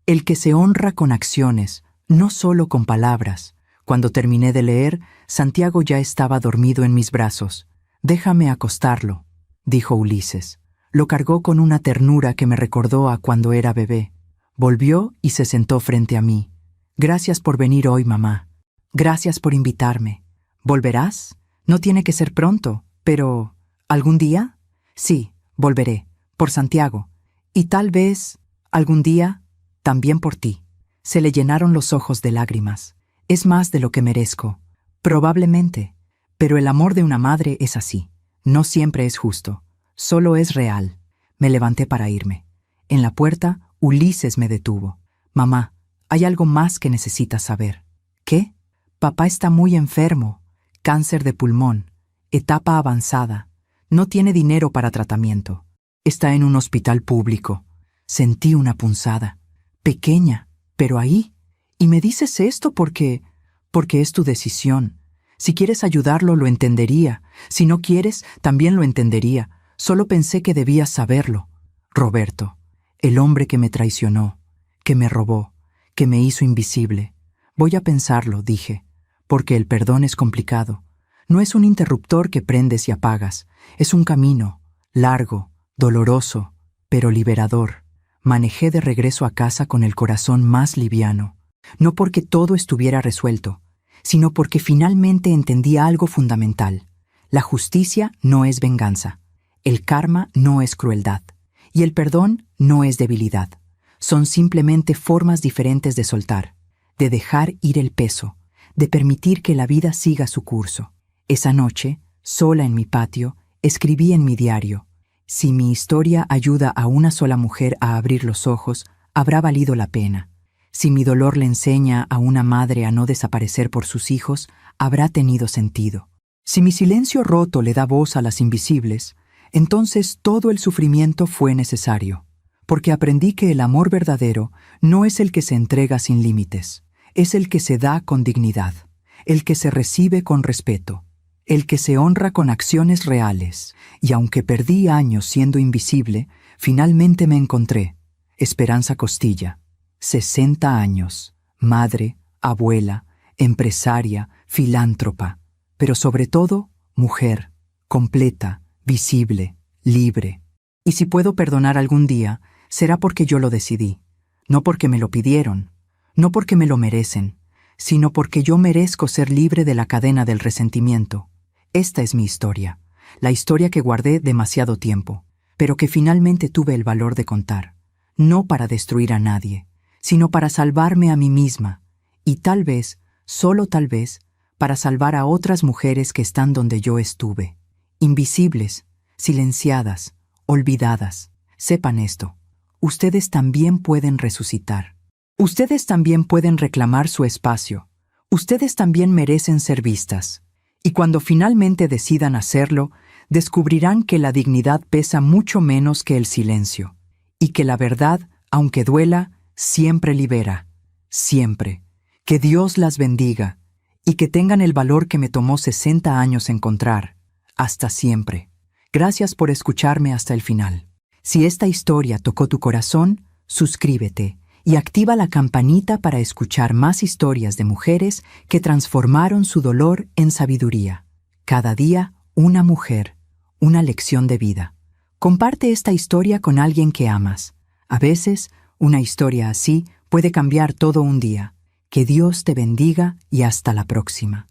el que se honra con acciones, no solo con palabras. Cuando terminé de leer, Santiago ya estaba dormido en mis brazos. «Déjame acostarlo», dijo Ulises. Lo cargó con una ternura que me recordó a cuando era bebé. Volvió y se sentó frente a mí. «Gracias por venir hoy, mamá. Gracias por invitarme. ¿Volverás? No tiene que ser pronto, pero ¿algún día?» «Sí, volveré, por Santiago. Y tal vez, algún día, también por ti». Se le llenaron los ojos de lágrimas. «Es más de lo que merezco. Probablemente. Pero el amor de una madre es así. No siempre es justo. Solo es real». Me levanté para irme. En la puerta, Ulises me detuvo. «Mamá, hay algo más que necesitas saber». «¿Qué?» «Papá está muy enfermo. Cáncer de pulmón. Etapa avanzada. No tiene dinero para tratamiento. Está en un hospital público». Sentí una punzada. Pequeña, pero ahí. «¿Y me dices esto porque es tu decisión? Si quieres ayudarlo, lo entendería. Si no quieres, también lo entendería. Solo pensé que debías saberlo. Roberto, el hombre que me traicionó, que me robó, que me hizo invisible. Voy a pensarlo», dije, «porque el perdón es complicado. No es un interruptor que prendes y apagas. Es un camino, largo, doloroso, pero liberador». Manejé de regreso a casa con el corazón más liviano. No porque todo estuviera resuelto, sino porque finalmente entendí algo fundamental. La justicia no es venganza. El karma no es crueldad. Y el perdón no es debilidad. Son simplemente formas diferentes de soltar, de dejar ir el peso, de permitir que la vida siga su curso. Esa noche, sola en mi patio, escribí en mi diario: «Si mi historia ayuda a una sola mujer a abrir los ojos, habrá valido la pena. Si mi dolor le enseña a una madre a no desaparecer por sus hijos, habrá tenido sentido. Si mi silencio roto le da voz a las invisibles, entonces todo el sufrimiento fue necesario, porque aprendí que el amor verdadero no es el que se entrega sin límites, es el que se da con dignidad, el que se recibe con respeto, el que se honra con acciones reales. Y aunque perdí años siendo invisible, finalmente me encontré». Esperanza Costilla, 60 años, madre, abuela, empresaria, filántropa, pero sobre todo, mujer, completa, visible, libre. Y si puedo perdonar algún día, será porque yo lo decidí, no porque me lo pidieron, no porque me lo merecen, sino porque yo merezco ser libre de la cadena del resentimiento. Esta es mi historia, la historia que guardé demasiado tiempo, pero que finalmente tuve el valor de contar, no para destruir a nadie, sino para salvarme a mí misma, y tal vez, solo tal vez, para salvar a otras mujeres que están donde yo estuve, invisibles, silenciadas, olvidadas. Sepan esto, ustedes también pueden resucitar. Ustedes también pueden reclamar su espacio. Ustedes también merecen ser vistas. Y cuando finalmente decidan hacerlo, descubrirán que la dignidad pesa mucho menos que el silencio, y que la verdad, aunque duela, siempre libera. Siempre. Que Dios las bendiga, y que tengan el valor que me tomó 60 años encontrar. Hasta siempre. Gracias por escucharme hasta el final. Si esta historia tocó tu corazón, suscríbete y activa la campanita para escuchar más historias de mujeres que transformaron su dolor en sabiduría. Cada día, una mujer, una lección de vida. Comparte esta historia con alguien que amas. A veces, una historia así puede cambiar todo un día. Que Dios te bendiga y hasta la próxima.